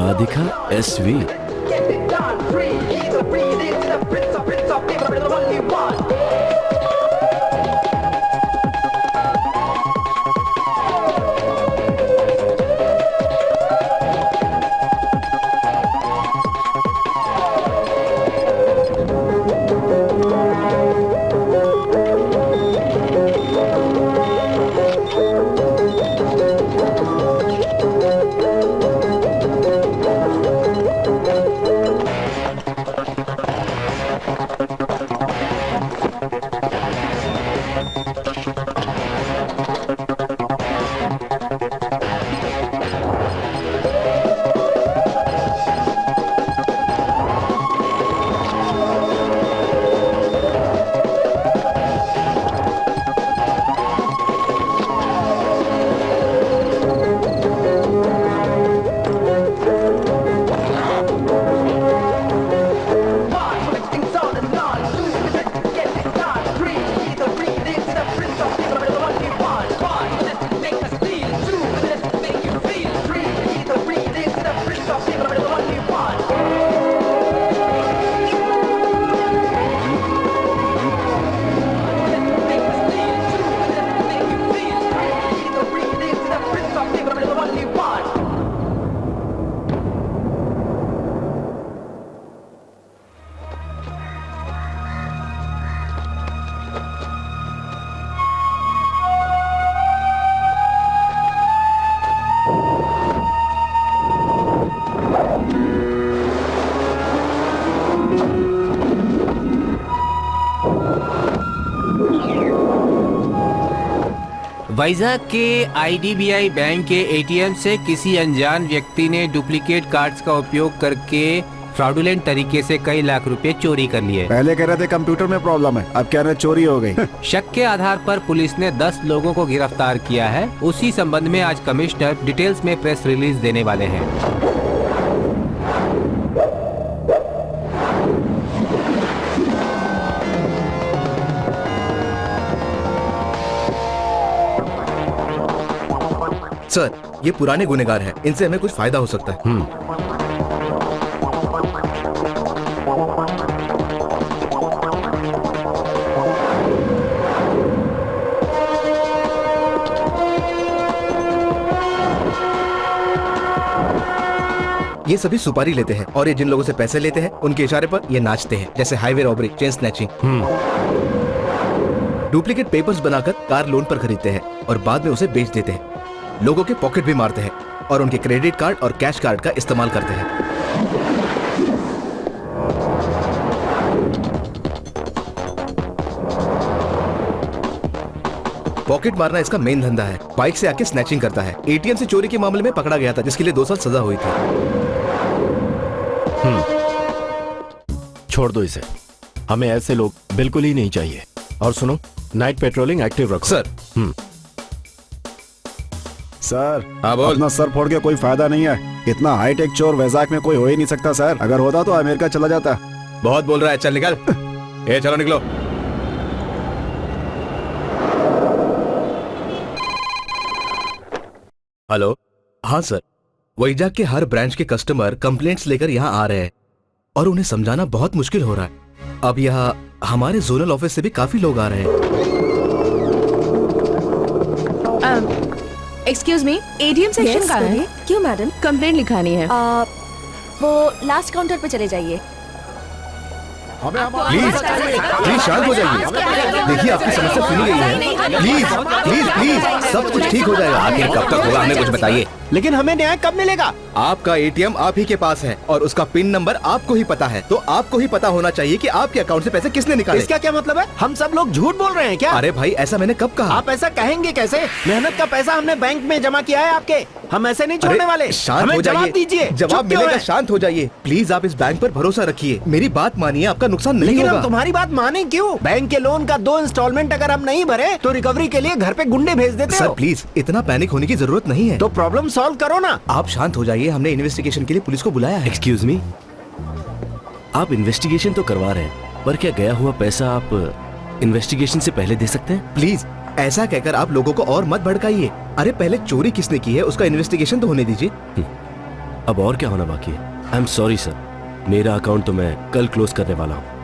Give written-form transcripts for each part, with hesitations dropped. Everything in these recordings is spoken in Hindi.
राधिका SV। वाइजाग के IDBI बैंक के ATM से किसी अनजान व्यक्ति ने डुप्लीकेट कार्ड्स का उपयोग करके फ्रॉडुलेंट तरीके से कई लाख रुपए चोरी कर लिए। पहले कह रहे थे कंप्यूटर में प्रॉब्लम है, अब कह रहे चोरी हो गई। शक के आधार पर पुलिस ने 10 लोगों को गिरफ्तार किया है। उसी संबंध में आज कमिश्नर डिटेल्स में प्रेस रिलीज देने वाले हैं। सर, ये पुराने गुनेगार हैं, इनसे हमें कुछ फायदा हो सकता है। ये सभी सुपारी लेते हैं और ये जिन लोगों से पैसे लेते हैं उनके इशारे पर ये नाचते हैं, जैसे highway robbery, chain snatching. Duplicate papers बनाकर कार लोन पर खरीदते हैं और बाद में उसे बेच देते हैं। लोगों के पॉकेट भी मारते हैं और उनके क्रेडिट कार्ड और कैश कार्ड का इस्तेमाल करते हैं। पॉकेट मारना इसका मेन धंधा है। बाइक से आके स्नैचिंग करता है। ATM से चोरी के मामले में पकड़ा गया था, जिसके लिए 2 साल सजा हुई थी। छोड़ दो इसे, हमें ऐसे लोग बिल्कुल ही नहीं चाहिए। और सुनो, नाइट पेट्रोलिंग एक्टिव रखो। सर। सर, हाँ बोल। अपना सर फोड़ के कोई फायदा नहीं है। इतना हाईटेक चोर वैजाग में कोई हो ही नहीं सकता सर। अगर होता तो अमेरिका चला जाता। बहुत बोल रहा है, चल निकल। ए चलो निकलो। हेलो। हाँ सर, वैजाग के हर ब्रांच के कस्टमर कंप्लेंट्स लेकर यहाँ आ रहे हैं और उन्हें समझाना बहुत मुश्किल हो रहा है। अब यहाँ हमारे जोनल ऑफिस से भी काफी लोग आ रहे हैं। एक्सक्यूज मी, ATM सेक्शन कहाँ है? क्यों मैडम? कंप्लेंट लिखानी है। वो लास्ट काउंटर पे चले जाइए। प्लीज प्लीज शांत हो जाइए। देखिए आपकी समस्या सुनी गई है। प्लीज प्लीज प्लीज, सब कुछ ठीक हो जाएगा। आखिर कब तक होगा, हमें कुछ बताइए। लेकिन हमें न्याय कब मिलेगा? आपका ATM आप ही के पास है और उसका पिन नंबर आपको ही पता है, तो आपको ही पता होना चाहिए कि आपके अकाउंट से पैसे किसने निकाले। इसका क्या मतलब है? हम सब लोग झूठ बोल रहे हैं क्या? अरे भाई, ऐसा मैंने कब कहा? आप ऐसा कहेंगे कैसे? मेहनत का पैसा हमने बैंक में जमा किया है आपके। हम ऐसे नहीं छोड़ने वाले। शांत हो जवाब जाइए। दीजिए। जवाब मिलेगा, शांत हो जाइए। प्लीज आप इस बैंक पर भरोसा रखिए। मेरी बात मानिए, आपका नुकसान नहीं लेकिन होगा। हम तुम्हारी बात माने क्यों? बैंक के लोन का 2 इंस्टॉलमेंट अगर हम नहीं भरे तो रिकवरी के लिए घर पे गुंडे भेज देते सर हो। प्लीज, इतना पैनिक होने की जरूरत नहीं है। तो प्रॉब्लम सॉल्व करो ना। आप शांत हो जाइए, हमने इन्वेस्टिगेशन के लिए पुलिस को बुलाया है। एक्सक्यूज मी, आप इन्वेस्टिगेशन तो करवा रहे हैं, पर क्या गया हुआ पैसा आप इन्वेस्टिगेशन से पहले दे सकते हैं? प्लीज ऐसा कहकर आप लोगों को और मत भड़काइए। अरे पहले चोरी किसने की है उसका इन्वेस्टिगेशन तो होने दीजिए। अब और क्या होना बाकी है? आई एम सॉरी सर, मेरा अकाउंट तो मैं कल क्लोज करने वाला हूँ।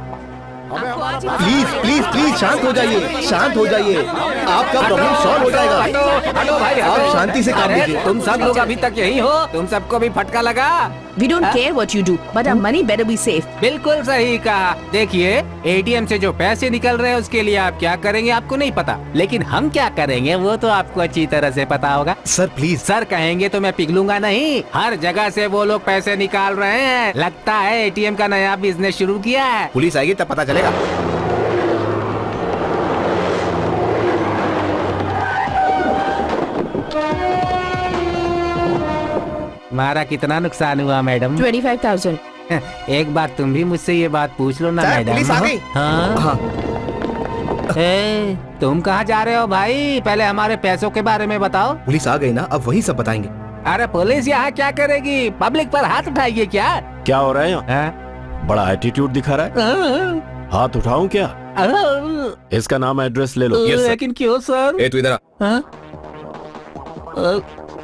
प्लीज प्लीज प्लीज शांत हो जाइए, शांत हो जाइए, आपका प्रॉब्लम सॉल्व हो जाएगा। हटो भाई, आप शांति से काम अरे, लीजिए। तुम सब लोग अभी तक यही हो, तुम सबको भी फटका लगा। We don't care what you do, but our money better be safe. बिल्कुल सही कहा। देखिए, एटीएम से जो पैसे निकल रहे हैं उसके लिए आप क्या करेंगे आपको नहीं पता, लेकिन हम क्या करेंगे वो तो आपको अच्छी तरह से पता होगा। Sir please. सर कहेंगे तो मैं पिघलूंगा नहीं। हर जगह से वो लोग पैसे निकाल रहे हैं। लगता है एटीएम का नया बिजनेस शुरू किया है। पुलिस आएगी तब पता चलेगा। हमारा कितना नुकसान हुआ मैडम? 25,000. एक बार तुम भी मुझसे ये बात पूछ लो ना सर, मैडम। पुलिस आ गई। हाँ? हाँ ए, तुम कहाँ जा रहे हो भाई? पहले हमारे पैसों के बारे में बताओ। पुलिस आ गई ना, अब वही सब बताएंगे। अरे पुलिस यहाँ क्या करेगी? पब्लिक पर हाथ उठाएगी क्या? क्या हो रहा है यहाँ? हाँ? बड़ा एटीट्यूड दिखा रहा है। हाथ उठाऊं क्या? इसका नाम एड्रेस ले लो। लेकिन क्यों सर? ए तू इधर आ। हाँ?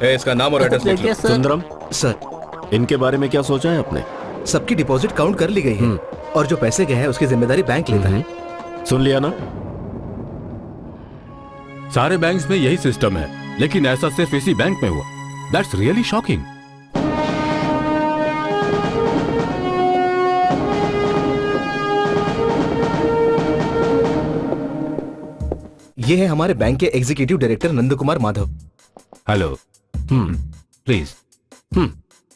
ए, इसका नाम और एड्रेस लिख लो। देखिए सर। सुंदरम, सर इनके बारे में क्या सोचा है आपने? सबकी डिपॉजिट काउंट कर ली गई है और जो पैसे गए हैं उसकी जिम्मेदारी बैंक लेता है। सुन लिया ना? सारे बैंक्स में यही सिस्टम है, लेकिन ऐसा सिर्फ इसी बैंक में हुआ। That's really shocking. ये है हमारे बैंक के executive director Nand Kumar Madhav. Hello. Please.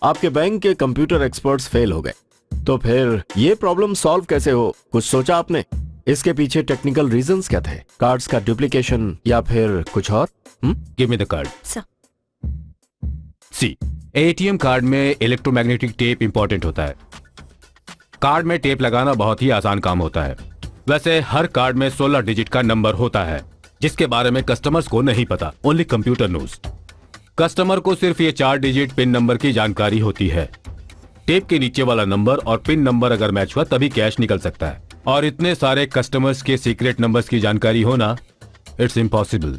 आपके बैंक के कंप्यूटर एक्सपर्ट्स फेल हो गए, तो फिर ये प्रॉब्लम सॉल्व कैसे हो? कुछ सोचा आपने? इसके पीछे टेक्निकल रीजंस क्या थे? कार्ड्स का डुप्लीकेशन या फिर कुछ और? Give me the card. Sir. See, ATM card में इलेक्ट्रोमैग्नेटिक टेप इंपॉर्टेंट होता है। कार्ड में टेप लगाना बहुत ही आसान काम होता है। वैसे हर कार्ड में 16 डिजिट का नंबर होता है, जिसके बारे में कस्टमर्स को नहीं पता। Only computer knows. कस्टमर को सिर्फ ये 4 डिजिट पिन नंबर की जानकारी होती है। टेप के नीचे वाला नंबर और पिन नंबर अगर मैच हुआ तभी कैश निकल सकता है, और इतने सारे कस्टमर्स के सीक्रेट नंबर्स की जानकारी होना, इट्स इम्पॉसिबल।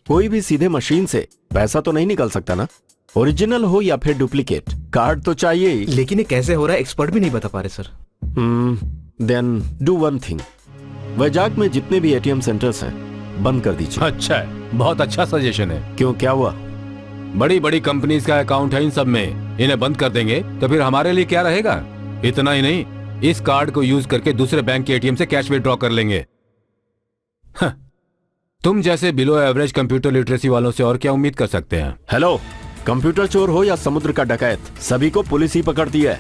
कोई भी सीधे मशीन से पैसा तो नहीं निकल सकता ना, ओरिजिनल हो या फिर डुप्लीकेट, कार्ड तो चाहिए ही। लेकिन ये कैसे हो रहा है एक्सपर्ट भी नहीं बता पा रहे sir. Then do one thing, Vizag में जितने भी एटीएम सेंटर्स हैं बंद कर दीजिए। अच्छा है, बहुत अच्छा सजेशन है। क्यों, क्या हुआ? बड़ी बड़ी कंपनीज का अकाउंट है इन सब में, इन्हें बंद कर देंगे तो फिर हमारे लिए क्या रहेगा? इतना ही नहीं, इस कार्ड को यूज करके दूसरे बैंक के एटीएम से कैश विड्रॉ कर लेंगे। तुम जैसे बिलो एवरेज कंप्यूटर लिटरेसी वालों से और क्या उम्मीद कर सकते हैं? हेलो, कंप्यूटर चोर हो या समुद्र का डकैत, सभी को पुलिस ही पकड़ती है।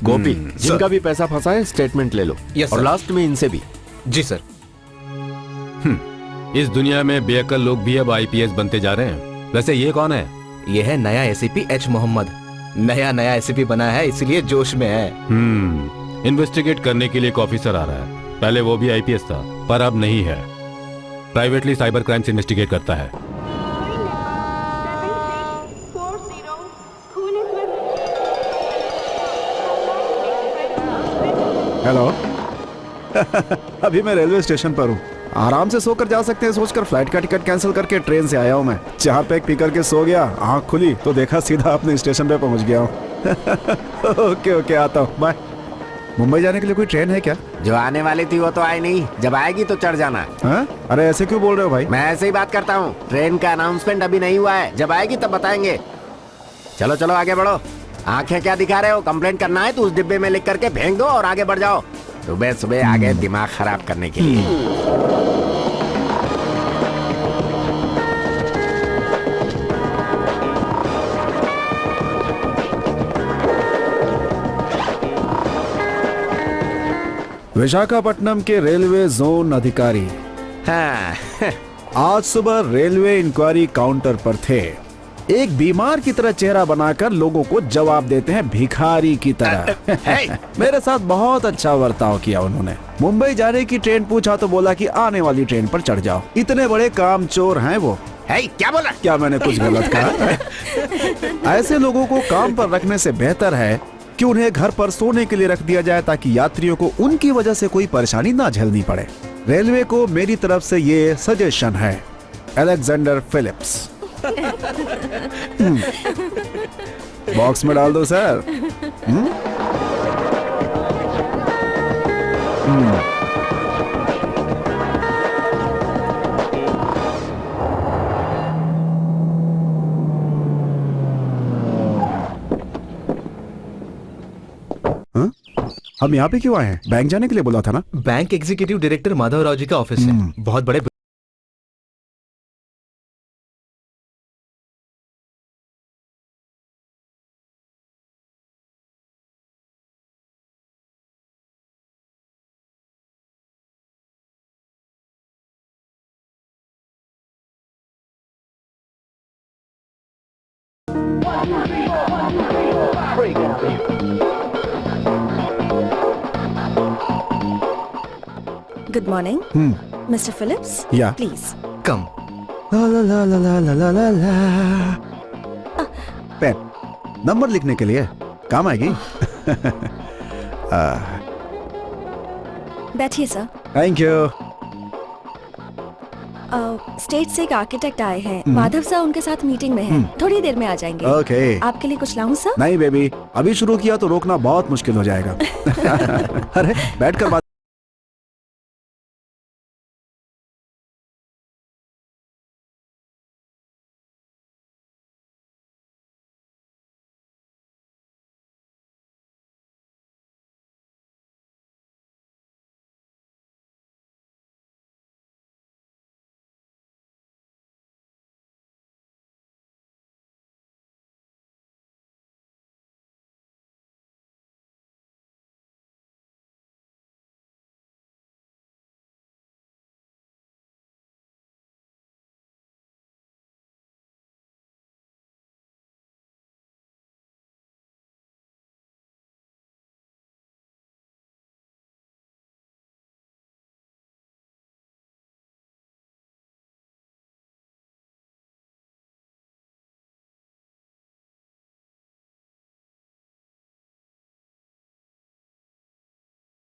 गोपी, जिनका भी पैसा फंसा है स्टेटमेंट ले लो। यस, और सर। लास्ट में इनसे भी। जी सर। इस दुनिया में बेअकल लोग भी अब आईपीएस बनते जा रहे हैं। वैसे ये कौन है? ये है नया एसीपी एच मोहम्मद। नया एसीपी बना है इसलिए जोश में है। इन्वेस्टिगेट करने के लिए एक ऑफिसर आ रहा है। पहले वो भी आईपीएस था, पर अब नहीं है। प्राइवेटली साइबर क्राइम्स इन्वेस्टिगेट करता है। हेलो। अभी मैं रेलवे स्टेशन पर हूँ, आराम से सोकर जा सकते हैं सोचकर फ्लाइट का टिकट कैंसिल करके ट्रेन से आया हूँ मैं। चाय पैक पी करके सो गया, आँख खुली तो देखा सीधा अपने स्टेशन पे पहुँच गया हूँ। ओके आता हूँ, बाय। मुंबई जाने के लिए कोई ट्रेन है क्या? जो आने वाली थी वो तो आई नहीं, जब आएगी तो चढ़ जाना। हाँ? अरे ऐसे क्यों बोल रहे हो भाई? मैं ऐसे ही बात करता हूँ। ट्रेन का अनाउंसमेंट अभी नहीं हुआ है, जब आएगी तब बताएंगे। चलो चलो आगे बढ़ो। आंखें क्या दिखा रहे हो? कंप्लेंट करना है तो उस डिब्बे में लिख करके फेंक दो और आगे बढ़ जाओ। सुबह सुबह आगे दिमाग खराब करने के लिए। विशाखापट्टनम के रेलवे जोन अधिकारी हाँ। आज सुबह रेलवे इंक्वायरी काउंटर पर थे। एक बीमार की तरह चेहरा बनाकर लोगों को जवाब देते हैं भिखारी की तरह। मेरे साथ बहुत अच्छा बर्ताव किया उन्होंने। मुंबई जाने की ट्रेन पूछा तो बोला कि आने वाली ट्रेन पर चढ़ जाओ। इतने बड़े कामचोर हैं वो। क्या बोला? क्या मैंने कुछ गलत कहा? ऐसे लोगों को काम पर रखने से बेहतर है कि उन्हें घर पर सोने के लिए रख दिया जाए, ताकि यात्रियों को उनकी वजह से कोई परेशानी ना झेलनी पड़े। रेलवे को मेरी तरफ से ये सजेशन है। Alexander Philips. बॉक्स में डाल दो सर। हाँ? हम यहाँ पे क्यों आए हैं? बैंक जाने के लिए बोला था ना? Bank executive director Madhav Rao ji का ऑफिस है, बहुत बड़े। Good morning mister Phillips, yeah. Please. Come. ला ला ला ला ला ला ला ला। पेन नंबर लिखने के लिए काम आएगी। बैठिए सर। Thank you. स्टेट से एक आर्किटेक्ट आए हैं, माधव सर उनके साथ मीटिंग में हैं। थोड़ी देर में आ जाएंगे। ओके। आपके लिए कुछ लाऊं सर? नहीं बेबी, अभी शुरू किया तो रोकना बहुत मुश्किल हो जाएगा। अरे बैठकर बात।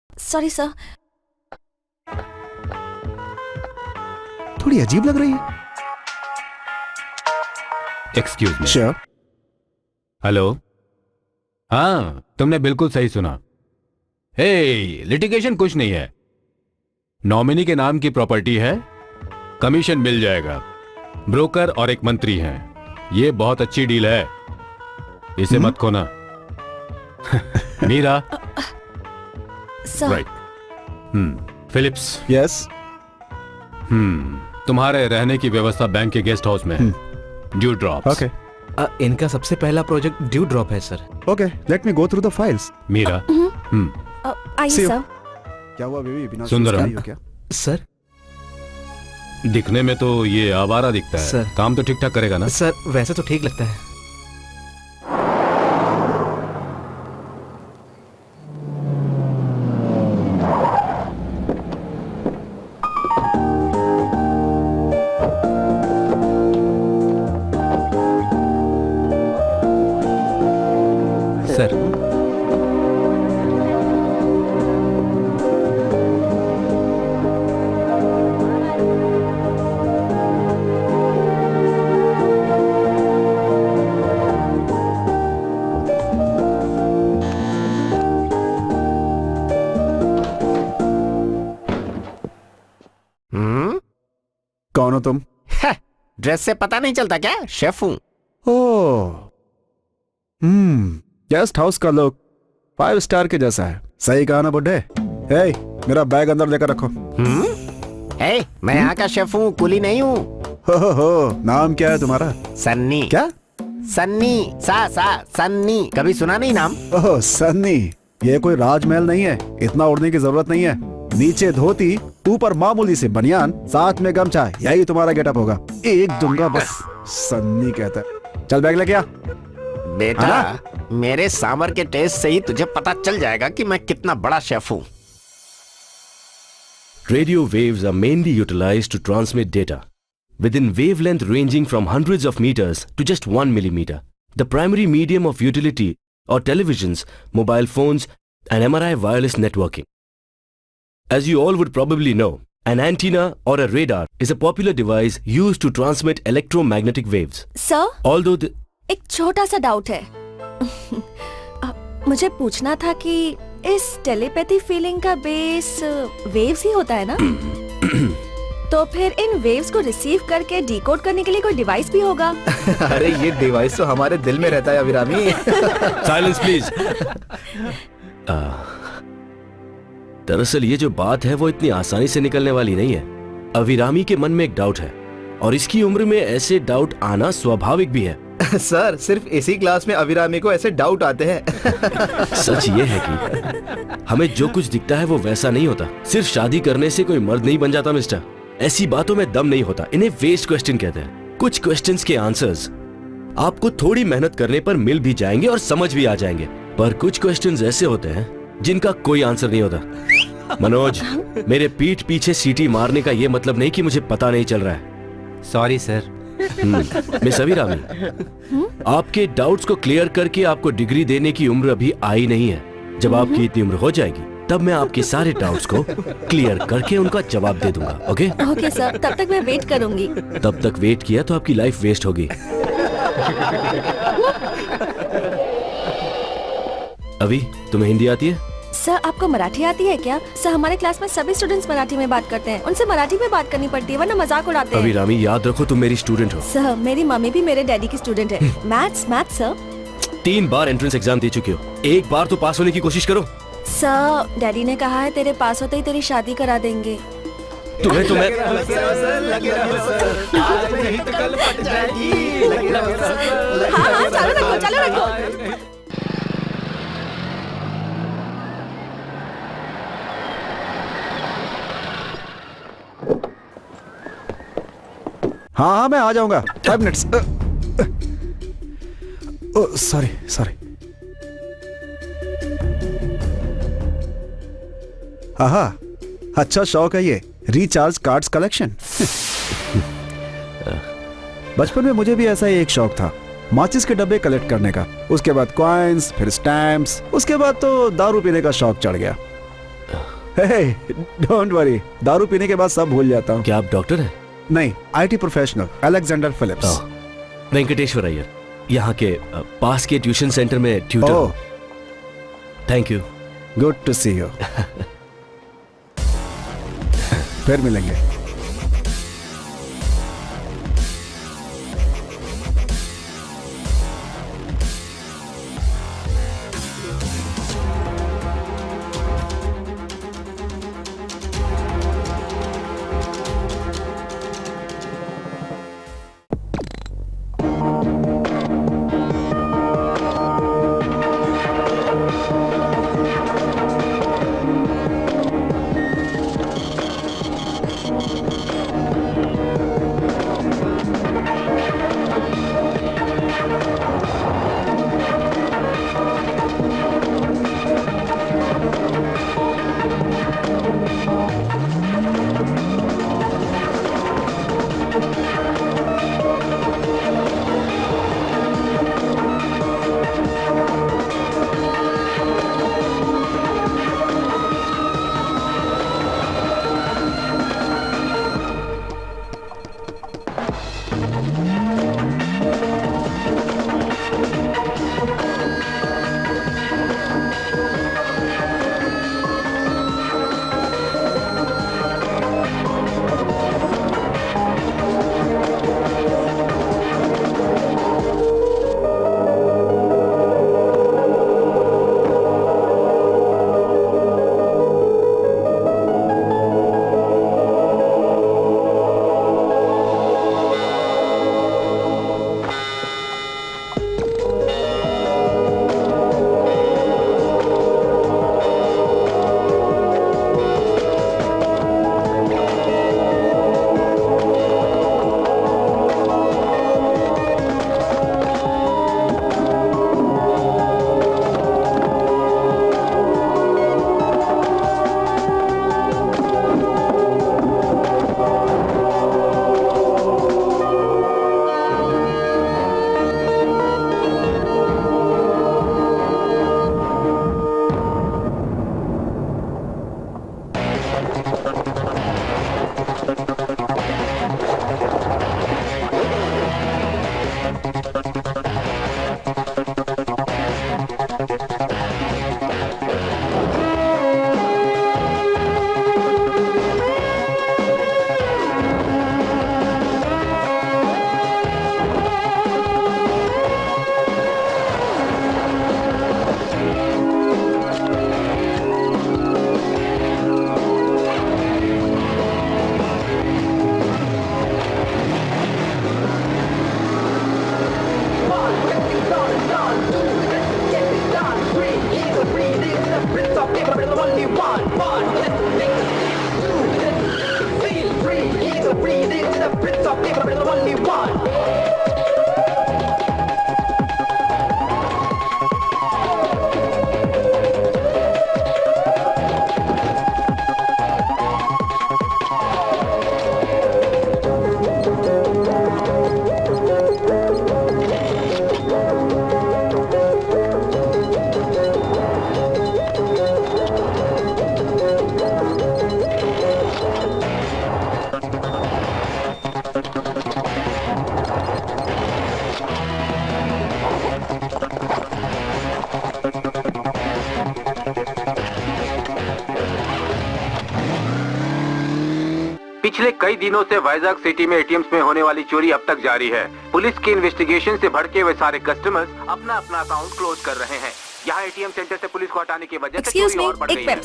Sorry sir. थोड़ी अजीब लग रही है। Excuse me. श्योर। हेलो। हाँ, तुमने बिल्कुल सही सुना। हे, लिटिगेशन कुछ नहीं है। नॉमिनी के नाम की प्रॉपर्टी है, कमीशन मिल जाएगा। ब्रोकर और एक मंत्री हैं। ये बहुत अच्छी डील है, इसे मत खोना। Meera. Sir. Right. Phillips. Yes. तुम्हारे रहने की व्यवस्था बैंक के गेस्ट हाउस में है। Dew drop. ओके इनका सबसे पहला प्रोजेक्ट ड्यू ड्रॉप है sir. Okay, let me go through the files. Meera. आइए See you. सर। क्या हुआ बेबी, बिना सुंदरम। सोच के आई हो क्या? सर। दिखने में तो ये आवारा दिखता है। सर। काम तो ठीक ठाक करेगा ना? सर वैसे तो ठीक लगता है। सर। कौन हो तुम? ड्रेस से पता नहीं चलता क्या? शेफ हूँ। ओह, गेस्ट हाउस का लुक 5 स्टार के जैसा है। सही कहा ना बुड्ढे? हे, मेरा बैग अंदर लेकर रखो। हे, मैं यहाँ का शेफ हूँ, कुली नहीं हूँ। हो, नाम क्या है तुम्हारा? सन्नी। क्या? सन्नी। सन्नी। कभी सुना नहीं नाम? ओह सन्नी, ये कोई राजमहल नहीं है, इतना उड़ने की जरूरत नहीं है। नीचे धोती, ऊपर मामूली से बनियान, साथ में गमछा, यही तुम्हारा गेटअप होगा। एक दूंगा बस। सन्नी कहता है। चल बैग लेके आ। बेटा, मेरे सांबर के टेस्ट से ही तुझे पता चल जाएगा कि मैं कितना बड़ा शेफ हूँ। Radio waves are mainly utilized to transmit data within wavelength ranging from hundreds of meters to just 1 millimeter. The primary medium of utility are televisions, mobile phones, and MRI wireless networking. As you all would probably know, an antenna or a radar is a popular device used to transmit electromagnetic waves. Sir, Although एक छोटा सा डाउट है। मुझे पूछना था कि इस टेलीपैथी फीलिंग का बेस वेव्स ही होता है ना? तो फिर इन वेव्स को रिसीव करके डिकोड करने के लिए कोई डिवाइस भी होगा? अरे ये डिवाइस तो हमारे दिल में रहता है अभिरामी। Silence please. दरअसल ये जो बात है वो इतनी आसानी से निकलने वाली नहीं है। अभिरामी के मन में एक डाउट है और इसकी उम्र में ऐसे डाउट आना स्वाभाविक भी है। सर सिर्फ इसी क्लास में अभिरामी को ऐसे डाउट आते हैं। सच ये है कि हमें जो कुछ दिखता है वो वैसा नहीं होता। सिर्फ शादी करने से कोई मर्द नहीं बन जाता मिस्टर। ऐसी बातों में दम नहीं होता। इन्हें वेस्ट क्वेश्चन कहते हैं। कुछ क्वेश्चंस के आंसर्स आपको थोड़ी मेहनत करने पर मिल भी जाएंगे और समझ भी आ जाएंगे, पर कुछ क्वेश्चंस ऐसे होते हैं जिनका कोई आंसर नहीं होता। मनोज, मेरे पीठ पीछे सीटी मारने का ये मतलब नहीं कि मुझे पता नहीं चल रहा है। Sorry sir. मिस अभिरामी, आपके डाउट्स को क्लियर करके आपको डिग्री देने की उम्र अभी आई नहीं है। जब आपकी इतनी उम्र हो जाएगी तब मैं आपके सारे डाउट्स को क्लियर करके उनका जवाब दे दूंगा। ओके? ओके सर, तब तक मैं वेट करूंगी। तब तक वेट किया तो आपकी लाइफ वेस्ट होगी। अभी तुम्हें हिंदी आती है? सर आपको मराठी आती है क्या? सर हमारे क्लास में सभी स्टूडेंट्स मराठी में बात करते हैं। उनसे मराठी में बात करनी पड़ती है वरना मजाक उड़ाते हैं। अभिरामी, याद रखो तुम मेरी स्टूडेंट हो। सर मेरी मम्मी भी मेरे डैडी की स्टूडेंट है। Maths sir. 3 बार एंट्रेंस एग्जाम दे चुके हो, एक बार तो पास होने की कोशिश करो। सर डैडी ने कहा है तेरे पास होते ही तेरी शादी करा देंगे। तुम्हें तो मैं हाँ चालू रखो। हाँ मैं आ जाऊंगा। 5 मिनट्स। सॉरी। हाँ, अच्छा शौक है ये, रिचार्ज कार्ड्स कलेक्शन। बचपन में मुझे भी ऐसा ही एक शौक था, माचिस के डब्बे कलेक्ट करने का। उसके बाद कॉइन्स, फिर स्टैम्प्स, उसके बाद तो दारू पीने का शौक चढ़ गया। डोंट वरी, दारू पीने के बाद सब भूल जाता हूँ। क्या आप डॉक्टर हैं? नहीं, IT professional, Alexander Phillips. Venkateshwar Iyer, यहाँ के पास के ट्यूशन सेंटर में ट्यूटर हूँ। Thank you. Good to see you. फिर मिलेंगे। पिछले कई दिनों से वाइजाग सिटी में एटीएम्स में होने वाली चोरी अब तक जारी है। पुलिस की इन्वेस्टिगेशन से भड़के हुए सारे कस्टमर्स अपना अपना अकाउंट क्लोज कर रहे हैं। यहाँ एटीएम सेंटर से पुलिस को हटाने की वजह से चोरी और बढ़ गई है।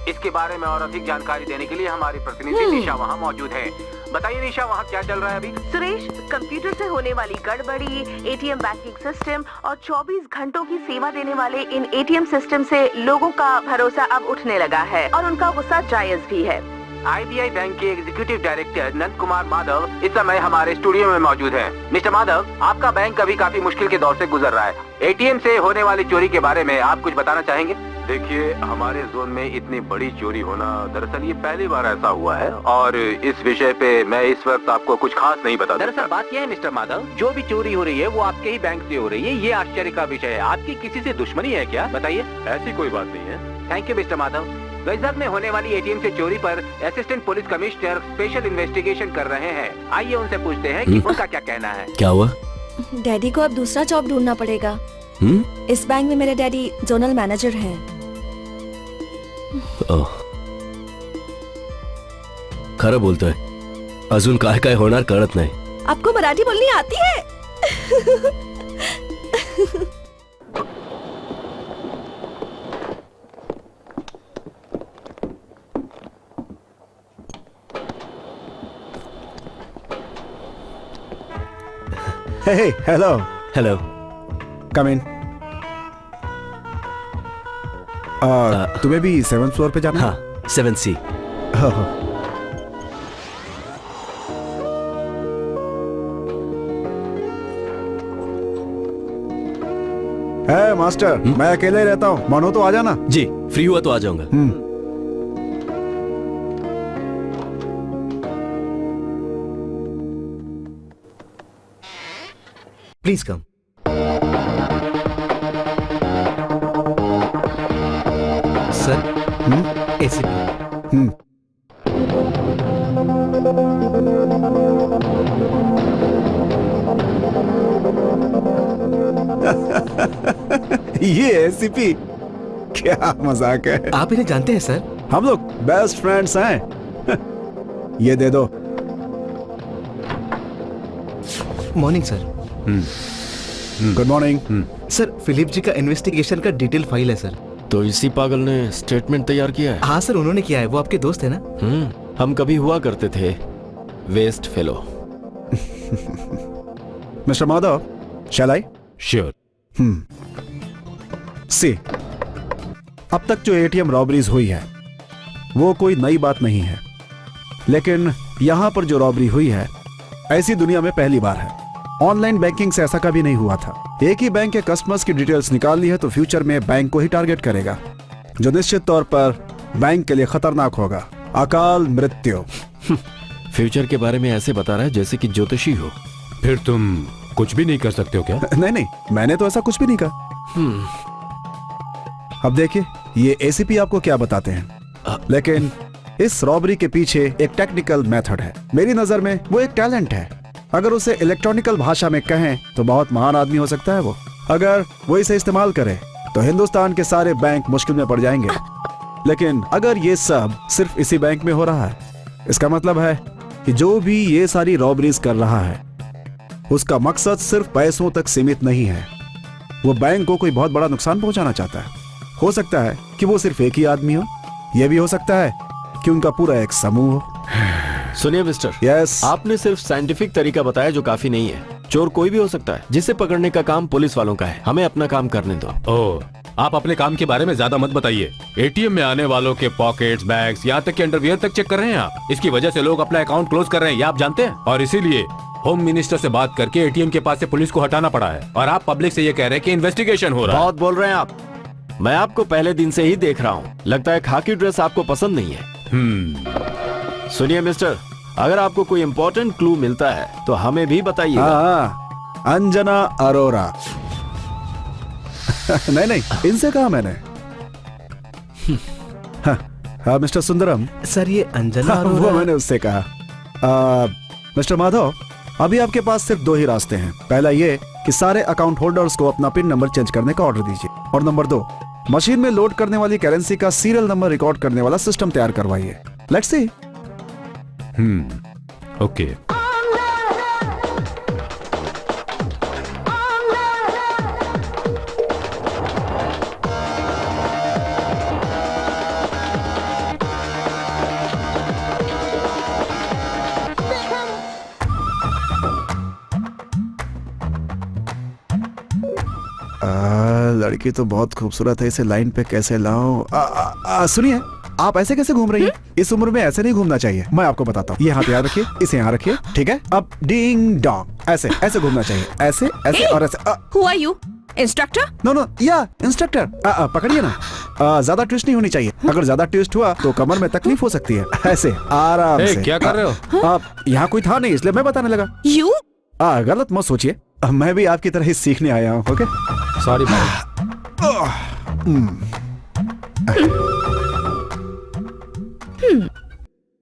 इसके बारे में और अधिक जानकारी देने के लिए हमारी प्रतिनिधि निशा वहाँ मौजूद है। बताइए निशा, वहाँ क्या चल रहा है अभी? सुरेश, कंप्यूटर से होने वाली गड़बड़ी, एटीएम बैंकिंग सिस्टम और 24 घंटों की सेवा देने वाले इन एटीएम सिस्टम से लोगों का भरोसा अब उठने लगा है और उनका गुस्सा जायज भी है। IBI बैंक के एग्जीक्यूटिव डायरेक्टर नंद कुमार माधव इस समय हमारे स्टूडियो में मौजूद हैं। मिस्टर माधव, आपका बैंक अभी काफी मुश्किल के दौर से गुजर रहा है। एटीएम से होने वाली चोरी के बारे में आप कुछ बताना चाहेंगे? देखिए, हमारे जोन में इतनी बड़ी चोरी होना दरअसल ये पहली बार ऐसा हुआ है और इस विषय पे मैं इस वक्त आपको कुछ खास नहीं बता सकता। दरअसल बात यह है मिस्टर माधव, जो भी चोरी हो रही है वो आपके ही बैंक से हो रही है। ये आश्चर्य का विषय है। आपकी किसी से दुश्मनी है क्या? बताइए। ऐसी कोई बात नहीं है। Thank you mister Madhav. Vizag में होने वाली एटीएम से चोरी पर assistant police commissioner special investigation कर रहे हैं। आइए उनसे पूछते हैं कि उनका क्या कहना है। क्या हुआ? डैडी को अब दूसरा जॉब ढूंढना पड़ेगा। इस बैंक में मेरे डैडी जोनल मैनेजर हैं। खरं बोलतोय, अजून काय काय होणार कळत नाही। आपको मराठी बोलनी आती है? Hey, hello. Hello. Come in. तुम्हें भी 7th फ्लोर पे जाना है? हाँ, 7C। है मास्टर, मैं अकेले ही रहता हूँ, मन हो तो आ जाना। जी, फ्री हुआ तो आ जाऊंगा। Please come. Sir, ACP. ये एसीपी, क्या मजाक है। आप इन्हें जानते हैं सर? हम लोग बेस्ट फ्रेंड्स हैं। ये दे दो। Morning sir. Good morning. Sir, Philip ji का इन्वेस्टिगेशन का डिटेल फाइल है सर। तो इसी पागल ने स्टेटमेंट तैयार किया है? हाँ सर, उन्होंने किया है। वो आपके दोस्त है ना? हम कभी हुआ करते थे वेस्ट फेलो। मिस्टर माधव, शैल आई? श्योर। सी, अब तक जो एटीएम रॉबरीज हुई है वो कोई नई बात नहीं है, लेकिन यहां पर जो रॉबरी हुई है ऐसी दुनिया में पहली बार है। ऑनलाइन बैंकिंग से ऐसा कभी नहीं हुआ था। एक ही बैंक के कस्टमर्स की डिटेल्स निकाल ली है तो फ्यूचर में बैंक को ही टारगेट करेगा, जो निश्चित तौर पर बैंक के लिए खतरनाक होगा। अकाल मृत्यु। फ्यूचर के बारे में ऐसे बता रहा है जैसे कि ज्योतिषी हो। फिर तुम कुछ भी नहीं कर सकते हो क्या? नहीं नहीं, मैंने तो ऐसा कुछ भी नहीं कहा। अब देखिए, ये एसीपी आपको क्या बताते हैं, लेकिन इस रॉबरी के पीछे एक टेक्निकल मेथड है। मेरी नजर में वो एक टैलेंट है। अगर उसे इलेक्ट्रॉनिकल भाषा में कहें तो बहुत महान आदमी हो सकता है वो। अगर वो इसे इस्तेमाल करे तो हिंदुस्तान के सारे बैंक मुश्किल में पड़ जाएंगे। लेकिन अगर ये सब सिर्फ इसी बैंक में हो रहा है, इसका मतलब है कि जो भी ये सारी रॉबरीज कर रहा है उसका मकसद सिर्फ पैसों तक सीमित नहीं है। वो बैंक को कोई बहुत बड़ा नुकसान पहुंचाना चाहता है। हो सकता है कि वो सिर्फ एक ही आदमी हो, यह भी हो सकता है कि उनका पूरा एक समूह हो। सुनिए मिस्टर, यस, आपने सिर्फ साइंटिफिक तरीका बताया जो काफी नहीं है। चोर कोई भी हो सकता है, जिसे पकड़ने का काम पुलिस वालों का है। हमें अपना काम करने दो। ओह, आप अपने काम के बारे में ज्यादा मत बताइए। एटीएम में आने वालों के पॉकेट्स, बैग्स, यहाँ तक कि अंडरवियर तक चेक कर रहे हैं आप। इसकी वजह से लोग अपना अकाउंट क्लोज कर रहे हैं, ये आप जानते हैं। और इसीलिए होम मिनिस्टर से बात करके एटीएम के पास से पुलिस को हटाना पड़ा है। और आप पब्लिक से ये कह रहे हैं कि इन्वेस्टिगेशन हो रहा है। बहुत बोल रहे हैं आप। मैं आपको पहले दिन से ही देख रहा हूँ। लगता है खाकी ड्रेस आपको पसंद नहीं है। सुनिए मिस्टर, अगर आपको कोई इम्पोर्टेंट क्लू मिलता है तो हमें भी बताइए। अंजना अरोरा। नहीं, इनसे कहा मैंने। हाँ मिस्टर सुंदरम। सर ये अंजना वो अरोरा। मैंने उससे कहा। मिस्टर माधव, अभी आपके पास सिर्फ दो ही रास्ते हैं। पहला ये कि सारे अकाउंट होल्डर्स को अपना पिन नंबर चेंज करने का ऑर्डर दीजिए, और नंबर 2, मशीन में लोड करने वाली करेंसी का सीरियल नंबर रिकॉर्ड करने वाला सिस्टम तैयार करवाइए। Let's see. ओके। लड़की तो बहुत खूबसूरत है, इसे लाइन पे कैसे लाऊं? सुनिए, आप ऐसे कैसे घूम रही हैं? इस उम्र में ऐसे नहीं घूमना चाहिए। मैं आपको बताता हूँ। ये हाथ यहाँ रखिए, इसे यहाँ रखिए, ठीक है? अब डिंग डोंग ऐसे ऐसे घूमना चाहिए। ऐसे ऐसे और ऐसे। Who are you? Instructor? No या इंस्ट्रक्टर। पकड़िए ना। ज्यादा ट्विस्ट नहीं होनी चाहिए। अगर ज्यादा ट्विस्ट हुआ तो कमर में तकलीफ हो सकती है। ऐसे आराम से। क्या कर रहे हो? आप यहाँ कोई था नहीं इसलिए मैं बताने लगा। You? गलत मत सोचिए, मैं भी आपकी तरह ही सीखने आया हूँ। ओके, सॉरी भाई।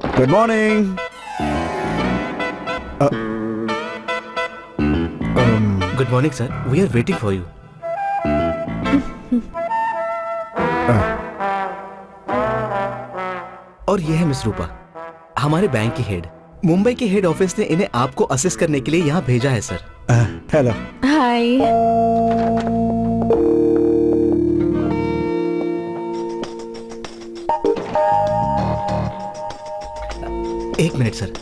Good morning. Good morning sir, we are waiting for you. और ये है मिस रूपा, हमारे बैंक की हेड। मुंबई के हेड ऑफिस ने इन्हें आपको असिस्ट करने के लिए यहाँ भेजा है सर। हेलो। Hi. एक मिनट सर।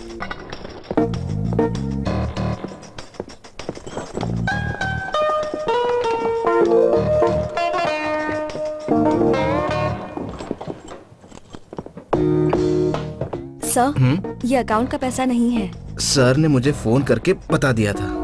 सर, ये अकाउंट का पैसा नहीं है। सर ने मुझे फोन करके बता दिया था।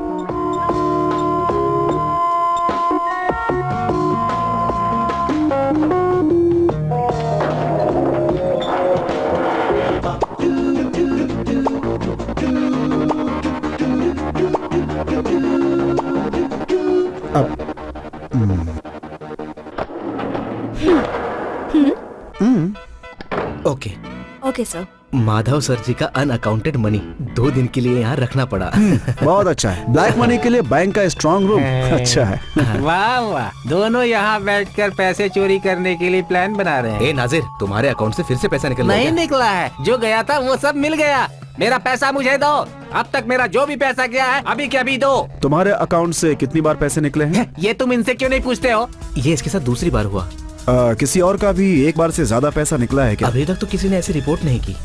Okay okay sir. Madhav sir ji का अनअकाउंटेड मनी 2 दिन के लिए यहाँ रखना पड़ा। बहुत अच्छा है। ब्लैक मनी के लिए बैंक का स्ट्रांग रूम अच्छा है। वाह वाह, दोनों यहाँ बैठकर पैसे चोरी करने के लिए प्लान बना रहे हैं। ए नाजिर, तुम्हारे अकाउंट से फिर से पैसा निकल नहीं गया। निकला है, जो गया था वो सब मिल गया। मेरा पैसा मुझे दो। अब तक मेरा जो भी पैसा गया है अभी के अभी दो। तुम्हारे अकाउंट से कितनी बार पैसे निकले हैं? ये तुम इनसे क्यों नहीं पूछते हो? ये इसके साथ दूसरी बार हुआ। किसी और का भी एक बार से ज्यादा पैसा निकला है क्या? अभी तक तो किसी ने ऐसी रिपोर्ट नहीं की।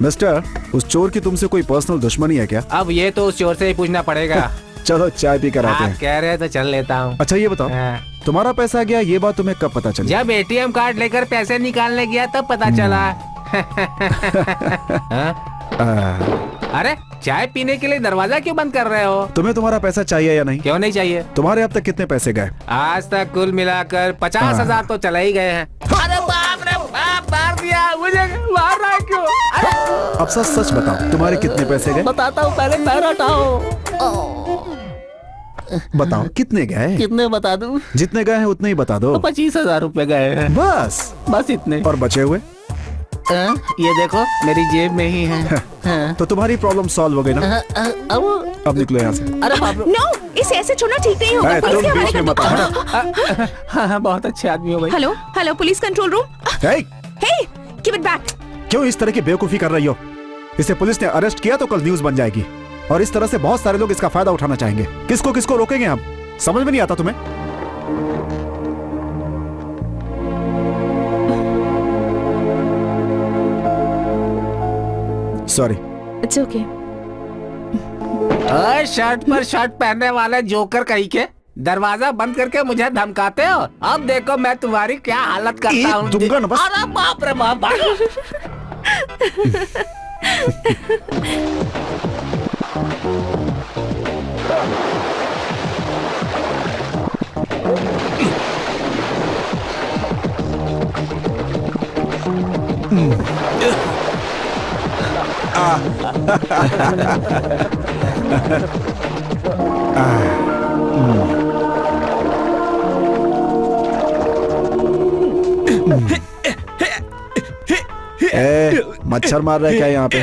मिस्टर, उस चोर की तुमसे कोई पर्सनल दुश्मनी है क्या? अब ये तो उस चोर से ही पूछना पड़ेगा। चलो चाय पी कर आते आप हैं। कह रहे तो चल लेता हूँ। अच्छा ये बताओ, तुम्हारा पैसा गया ये बात तुम्हें कब पता चली? जब एटीएम कार्ड लेकर पैसे निकालने गया तब पता चला। अरे चाय पीने के लिए दरवाजा क्यों बंद कर रहे हो? तुम्हें तुम्हारा पैसा चाहिए या नहीं? क्यों नहीं चाहिए? तुम्हारे अब तक कितने पैसे गए? आज तक कुल मिलाकर 50,000 तो चले ही गए हैं। अरे बाप रे बाप, मार दिया मुझे। मार रहा है क्यों? अब सच सच बताओ, तुम्हारे कितने पैसे गए? बताता हूँ, पहले पैर हटाओ। बताओ कितने गए? कितने बता दूं? जितने गए हैं उतने ही बता दो। 25,000 रुपए गए हैं। बस बस इतने। और बचे हुए? ये देखो मेरी जेब में ही है। तो तुम्हारी प्रॉब्लम सॉल्व हो गई ना? अब निकलो यहाँ से। अरे बाप रे। नो, इसे ऐसे छोड़ना ठीक नहीं होगा। तुम पुलिस के बीच में हवाले मत कर आओ। दो। हाँ, बहुत अच्छे आदमी हो भाई। Hello hello, police control room. Hey, hey, keep it back. क्यों इस तरह की बेवकूफी कर रही हो? इसे पुलिस ने अरेस्ट किया तो कल न्यूज बन जाएगी और इस तरह से बहुत सारे लोग इसका फायदा उठाना चाहेंगे। किसको किसको रोकेंगे हम? समझ में नहीं आता तुम्हें? सॉरी। It's okay. शर्ट पर शर्ट पहनने वाले जोकर कहीं के दरवाजा बंद करके मुझे धमकाते हो। अब देखो मैं तुम्हारी क्या हालत करता हूँ। दूंगा ना बस। अरे बाप रे बाप। मच्छर मार रहा है क्या यहाँ पे?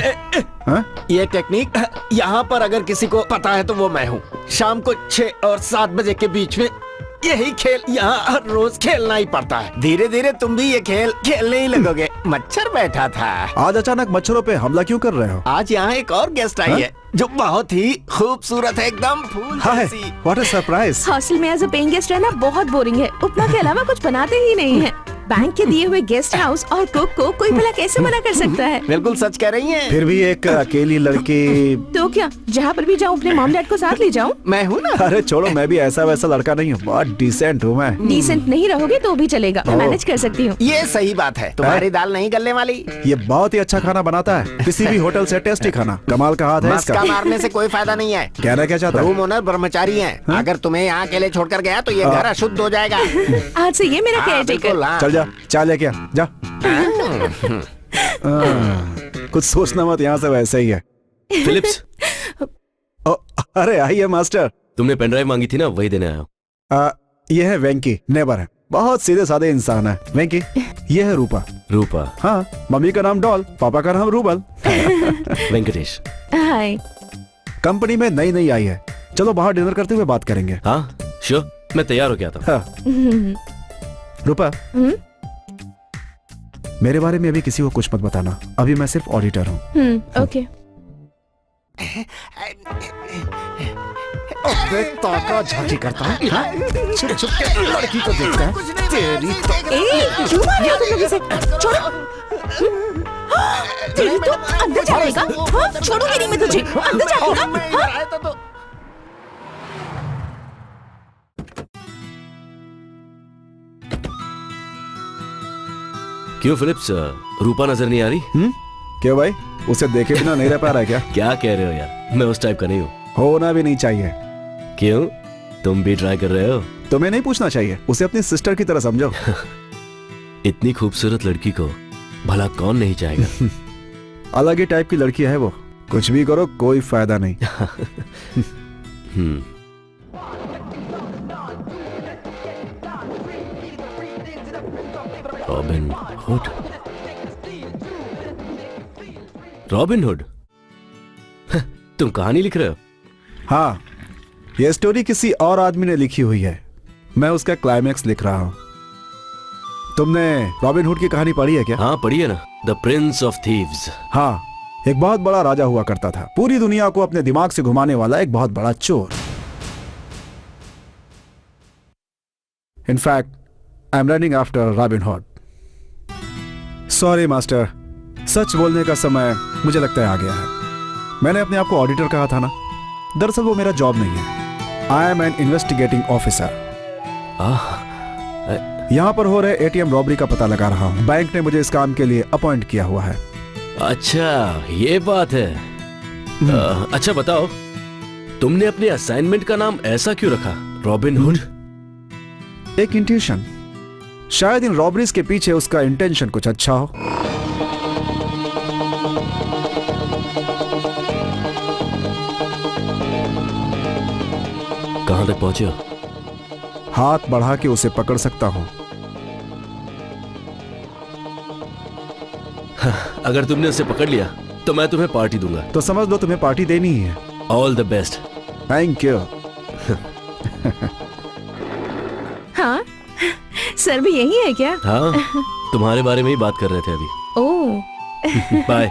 हाँ? ये टेक्निक यहाँ पर अगर किसी को पता है तो वो मैं हूँ। शाम को 6 और 7 बजे के बीच में यही खेल यहाँ हर रोज खेलना ही पड़ता है। धीरे धीरे तुम भी ये खेल खेलने ही लगोगे। मच्छर बैठा था। आज अचानक मच्छरों पे हमला क्यों कर रहे हो? आज यहाँ एक और गेस्ट आई है जो बहुत ही खूबसूरत है, एकदम फूल हाय, जैसी। What a surprise. हॉस्टल में एज अ पेइंग गेस्ट रहना बहुत बोरिंग है। उपमा के अलावा कुछ बनाते ही नहीं है। बैंक के दिए हुए गेस्ट हाउस और कुक को कोई भला कैसे मना कर सकता है? बिल्कुल सच कह रही हैं। फिर भी एक अकेली लड़की। तो क्या, जहाँ पर भी जाऊँ अपने मॉम डैड को साथ ले जाऊँ? मैं हूँ ना। अरे छोड़ो, मैं भी ऐसा वैसा लड़का नहीं हूँ, बहुत डिसेंट हूँ मैं। डिसेंट नहीं रहोगे तो भी चलेगा, मैं मैनेज कर सकती हूँ। ये सही बात है, तुम्हारी दाल नहीं गलने वाली। ये बहुत ही अच्छा खाना बनाता है, किसी भी होटल से टेस्टी खाना। कमाल का हाथ है मस्का इसका। मारने से कोई फायदा नहीं है। कहना क्या चाहता है? रूम ओनर ब्रह्मचारी हैं। अगर तुम्हें यहाँ अकेले छोड़कर गया तो ये घर अशुद्ध हो जाएगा। आज से ये मेरा केयर टेकर। बिल्कुल, हाँ। चल जा, चाय लेके आ, जा। कुछ सोचना मत, यहाँ से वैसे ही है। फिलिप्स, अरे आइए मास्टर। तुमने पेनड्राइव मांगी थी ना, वही देने आया हूँ। ये है वेंकी, नेबर है, बहुत सीधे साधे इंसान है। वेंकी, ये है रूपा। रूपा। हाँ, मम्मी का नाम डॉल, पापा का नाम रूबल। वेंकटेश। हाय। कंपनी में नई नई आई है। चलो बाहर डिनर करते हुए बात करेंगे। हाँ श्योर, मैं तैयार हो गया था। हाँ। रूपा, मेरे बारे में अभी किसी को कुछ मत बताना। अभी मैं सिर्फ ऑडिटर हूँ। ओके। ताका झांकी करता है, हाँ? छुप छुप के लड़की को देखता है। तेरी तो क्यों मार रहे हो तुम लोग इसे? छोड़ो। तेरी तो अंदर जाएगा। हाँ, छोड़ूंगी नहीं मैं तुझे। अंदर जाएगा। हाँ? क्यों फिलिप्स, रूपा नजर नहीं आ रही? क्यों भाई, उसे देखे बिना नहीं रह पा रहा है क्या? क्या कह रहे हो यार, मैं उस टाइप का नहीं हूँ। होना भी नहीं चाहिए। क्यों, तुम भी ट्राई कर रहे हो? तुम्हें नहीं पूछना चाहिए, उसे अपनी सिस्टर की तरह समझो। इतनी खूबसूरत लड़की को भला कौन नहीं चाहेगा? अलग ही टाइप की लड़की है वो। कुछ भी करो कोई फायदा नहीं। Robin hood. Robin hood? तुम कहानी लिख रहे हो? हाँ, ये स्टोरी किसी और आदमी ने लिखी हुई है, मैं उसका क्लाइमैक्स लिख रहा हूँ। तुमने रॉबिन हुड की कहानी पढ़ी है क्या? हाँ पढ़ी है ना, द प्रिंस ऑफ थीव्स। हाँ, एक बहुत बड़ा राजा हुआ करता था, पूरी दुनिया को अपने दिमाग से घुमाने वाला एक बहुत बड़ा चोर। In fact I am running after Robin Hood. Sorry master, सच बोलने का समय मुझे लगता है आ गया है। मैंने अपने आप को ऑडिटर कहा था ना, दरअसल वो मेरा जॉब नहीं है। I am N investigating officer. यहाँ पर हो रहे एटीएम रॉबरी का पता लगा रहा हूँ। बैंक ने मुझे इस काम के लिए अपॉइंट किया हुआ है। अच्छा ये बात है। अच्छा बताओ, तुमने अपने असाइनमेंट का नाम ऐसा क्यों रखा, रॉबिन हुड? एक इंट्यूशन, शायद इन रॉबरीज के पीछे उसका इंटेंशन कुछ अच्छा हो। कहां तक पहुंचे हो? हाथ बढ़ा के उसे पकड़ सकता हूं। अगर तुमने उसे पकड़ लिया तो मैं तुम्हें पार्टी दूंगा। तो समझ लो तुम्हें पार्टी देनी ही है। All the best. Thank you. हाँ सर भी यही है क्या? हाँ, तुम्हारे बारे में ही बात कर रहे थे अभी। ओह बाय।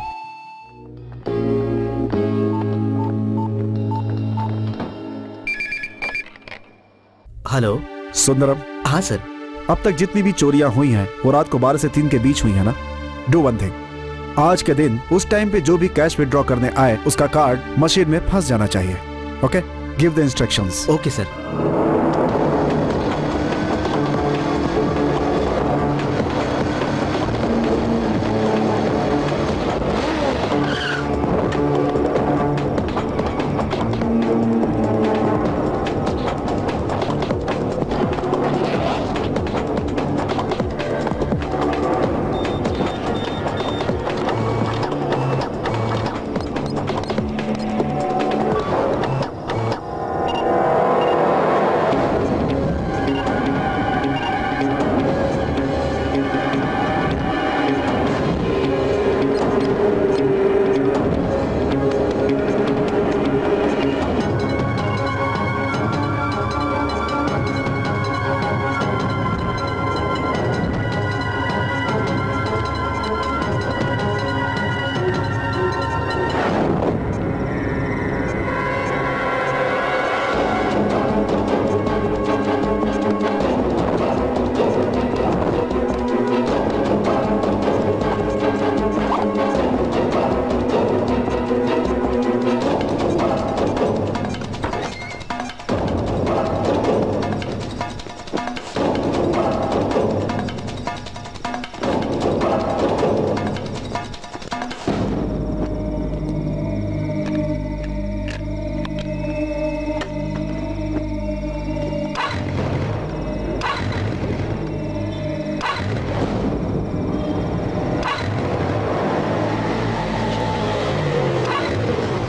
हेलो। सुंदरम, हाँ सर। अब तक जितनी भी चोरियां हुई हैं वो रात को 12 से 3 के बीच हुई है ना। डू वन थिंग, आज के दिन उस टाइम पे जो भी कैश विड्रॉ करने आए उसका कार्ड मशीन में फंस जाना चाहिए। Okay, give the instructions. Okay sir.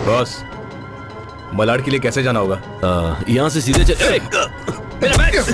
Boss, Malad के लिए कैसे जाना होगा? यहाँ से सीधे चल। मेरा बैग!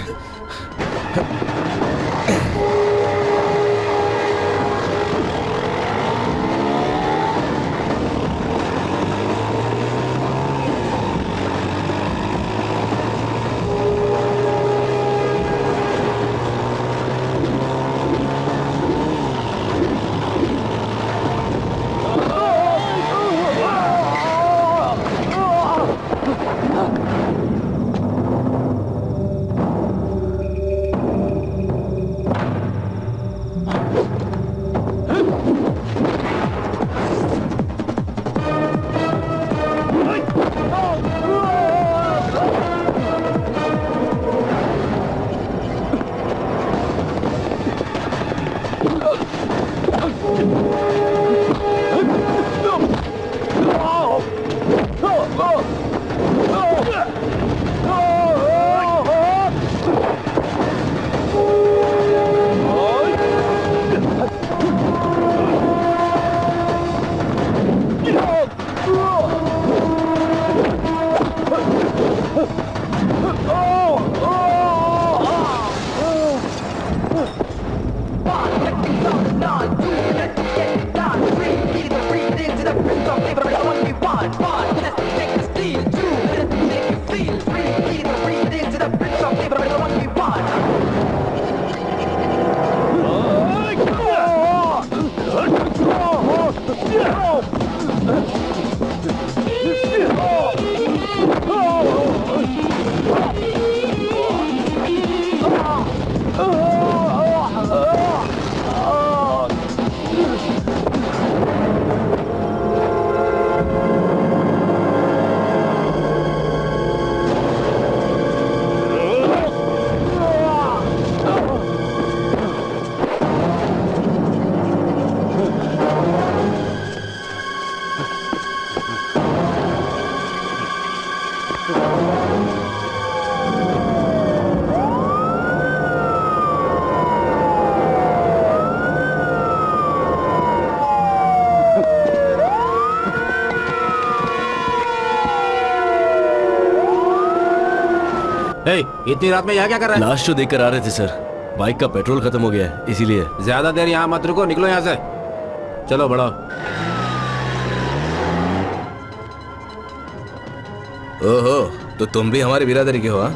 इतनी रात में यहाँ क्या कर रहा है? लास्ट शो देखकर आ रहे थे सर। बाइक का पेट्रोल खत्म हो गया है, इसीलिए। ज्यादा देर यहाँ मत रुको, निकलो यहाँ से। चलो बढ़ो। ओहो, तो तुम भी हमारी बिरादरी के हो? हाँ?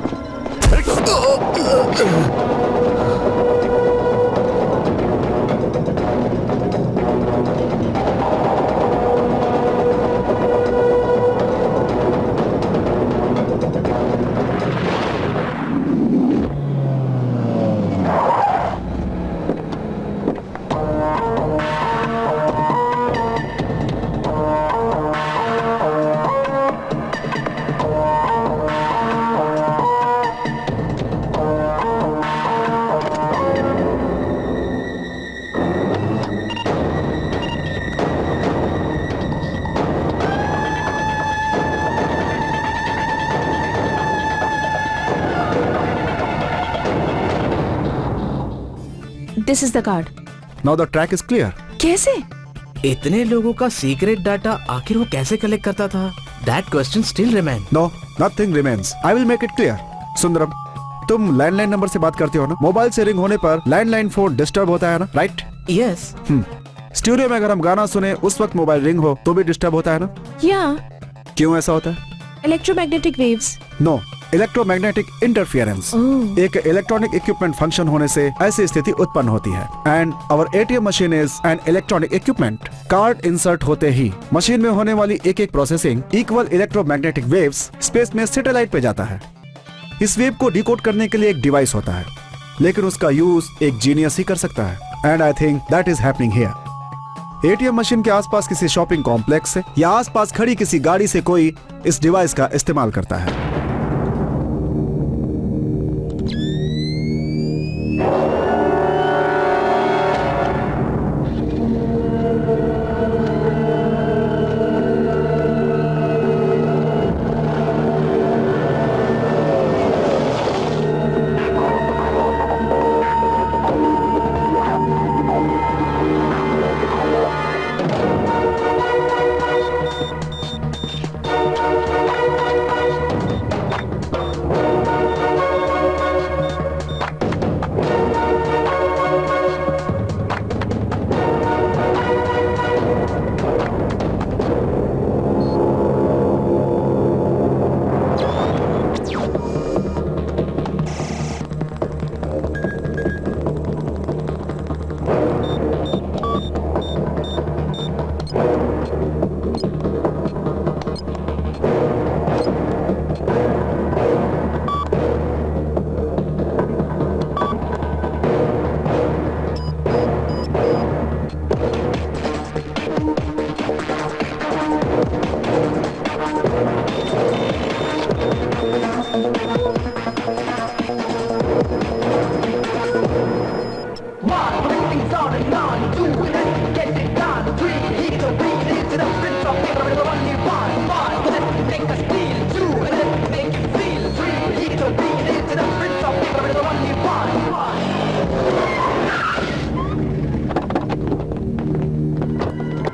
This is the card. Now the track is clear. कैसे? इतने लोगों का सीक्रेट डाटा आखिर वो कैसे कलेक्ट करता था? That question still remain. No, nothing remains. I will make it clear. Sundaram, तुम लैंडलाइन नंबर से बात करते हो ना? मोबाइल से रिंग होने पर लैंडलाइन फोन डिस्टर्ब होता है ना, राइट? Yes. स्टूडियो में अगर हम गाना सुने उस वक्त मोबाइल रिंग हो तो भी डिस्टर्ब होता है ना? या क्यों ऐसा होता है? Electromagnetic waves. No, electromagnetic interference. एक इलेक्ट्रॉनिक इक्विपमेंट फंक्शन होने से ऐसी स्थिति उत्पन्न होती है। And our ATM machine is an electronic equipment. Card insert होते ही मशीन में होने वाली एक एक processing equal electromagnetic waves space में सैटेलाइट पे जाता है। इस वेव को डिकोड करने के लिए एक डिवाइस होता है, लेकिन उसका यूज एक जीनियस ही कर सकता है। And I think that is happening here. ATM machine के आसपास किसी शॉपिंग कॉम्प्लेक्स से या आसपास खड़ी किसी गाड़ी से कोई इस डिवाइस का इस्तेमाल करता है।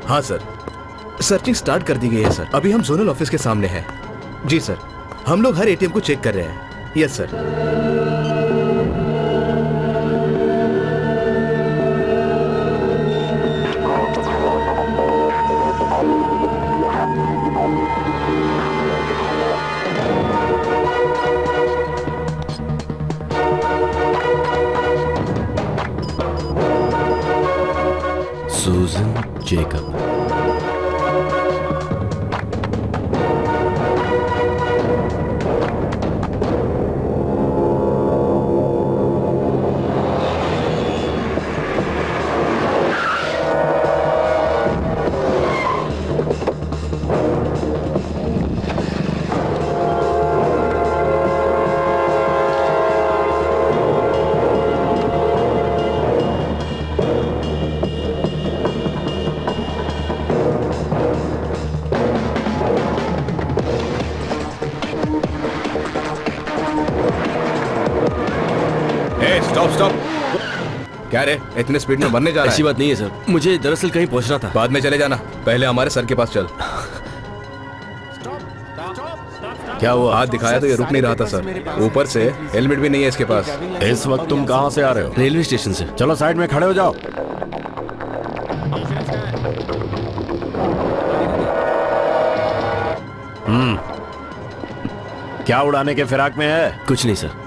हाँ सर, सर्चिंग स्टार्ट कर दी गई है सर। अभी हम जोनल ऑफिस के सामने हैं। जी सर, हम लोग हर एटीएम को चेक कर रहे हैं। Yes sir. Susan Jacob. Stop. क्या रे, इतने स्पीड में बनने जा रहा है? ऐसी बात नहीं है सर, मुझे दरअसल कहीं पहुंचना था। बाद में चले जाना, पहले हमारे सर के पास चल। क्या हुआ? हाथ दिखाया तो ये रुक नहीं रहा था सर। ऊपर से हेलमेट भी नहीं है इसके पास। इस वक्त तुम कहाँ से आ रहे हो? रेलवे स्टेशन से। चलो साइड में खड़े हो जाओ। क्या उड़ाने के फिराक में है? कुछ नहीं सर।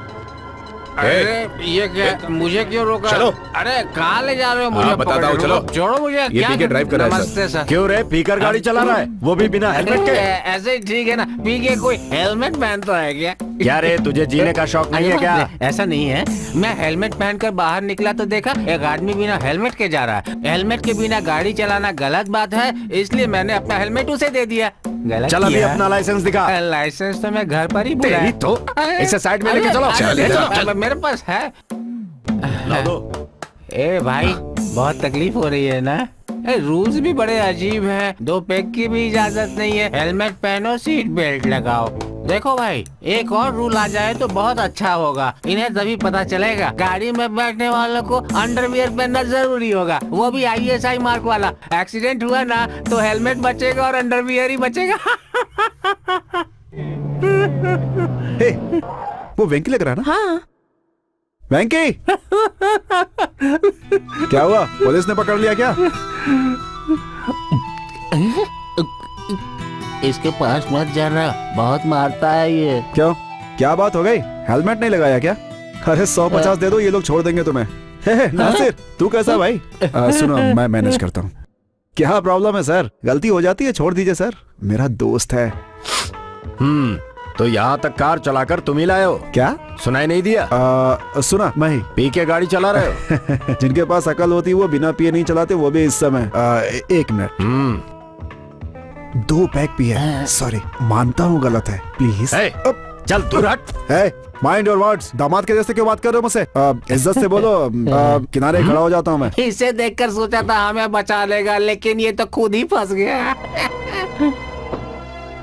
अरे ये क्या, मुझे क्यों रोका? चलो। अरे कहाँ ले जा रहे हो मुझे? बताता पकड़ हूँ, लो। चलो। छोड़ो मुझे। ये क्या पी के ड्राइव कर रहा है, नमस्ते सर। क्यों रे, पीकर गाड़ी चला रहा है, वो भी बिना हेलमेट के? ऐसे ही ठीक है ना, पी के कोई हेलमेट पहनता है क्या? क्या रे, तुझे जीने का शौक नहीं है क्या? ऐसा नहीं है, मैं हेलमेट पहनकर बाहर निकला तो देखा एक आदमी बिना हेलमेट के जा रहा है। हेलमेट के बिना गाड़ी चलाना गलत बात है, इसलिए मैंने अपना हेलमेट उसे दे दिया। गलत चल अभी किया। अपना लाइसेंस दिखा। लाइसेंस तो मैं घर पर ही भूला तेरी है। तो इसे साइड में लेके चलो। चलो, मेरे पास है। ला दो। ए भाई, बहुत तकलीफ हो रही है ना? रूल्स भी बड़े अजीब हैं। 2 पैक की भी इजाजत नहीं है। हेलमेट पहनो, सीट बेल्ट लगाओ। देखो भाई, एक और रूल आ जाए तो बहुत अच्छा होगा। इन्हें तभी पता चलेगा गाड़ी में बैठने वालों को अंडरवियर पहनना जरूरी होगा, वो भी ISI मार्क वाला। एक्सीडेंट हुआ ना तो हेलमेट बचेगा और अंडरवियर ही बचेगा। हे, वो वेंकी लग रहा है ना? हाँ। वेंकी क्या हुआ, पुलिस ने पकड़ लिया क्या? इसके पास मत जाना, बहुत मारता है ये। क्यों, क्या बात हो गई? हेलमेट नहीं लगाया क्या? अरे 150 दे दो, ये लोग छोड़ देंगे तुम्हें। हे, नासिर तू कैसा भाई? सुनो, मैं मैनेज करता हूँ। क्या प्रॉब्लम है सर? गलती हो जाती है, छोड़ दीजिए सर, मेरा दोस्त है। तो यहाँ तक कार चलाकर तुम ही लाए हो क्या? सुनाई नहीं दिया? सुना, मैं ही। पी के गाड़ी चला रहे हो? जिनके पास अकल होती है वो बिना पिए नहीं चलाते, वो भी इस समय। एक मिनट। 2 पैक पिए, सॉरी, मानता हूँ गलत है, प्लीज। चल दूर हट। Mind your words. दामाद के जैसे क्यों बात कर रहे हो मुझसे? इज्जत से बोलो। किनारे खड़ा हो जाता हूँ मैं। इसे देखकर सोचा था हमें बचा लेगा, लेकिन ये तो खुद ही फंस गया।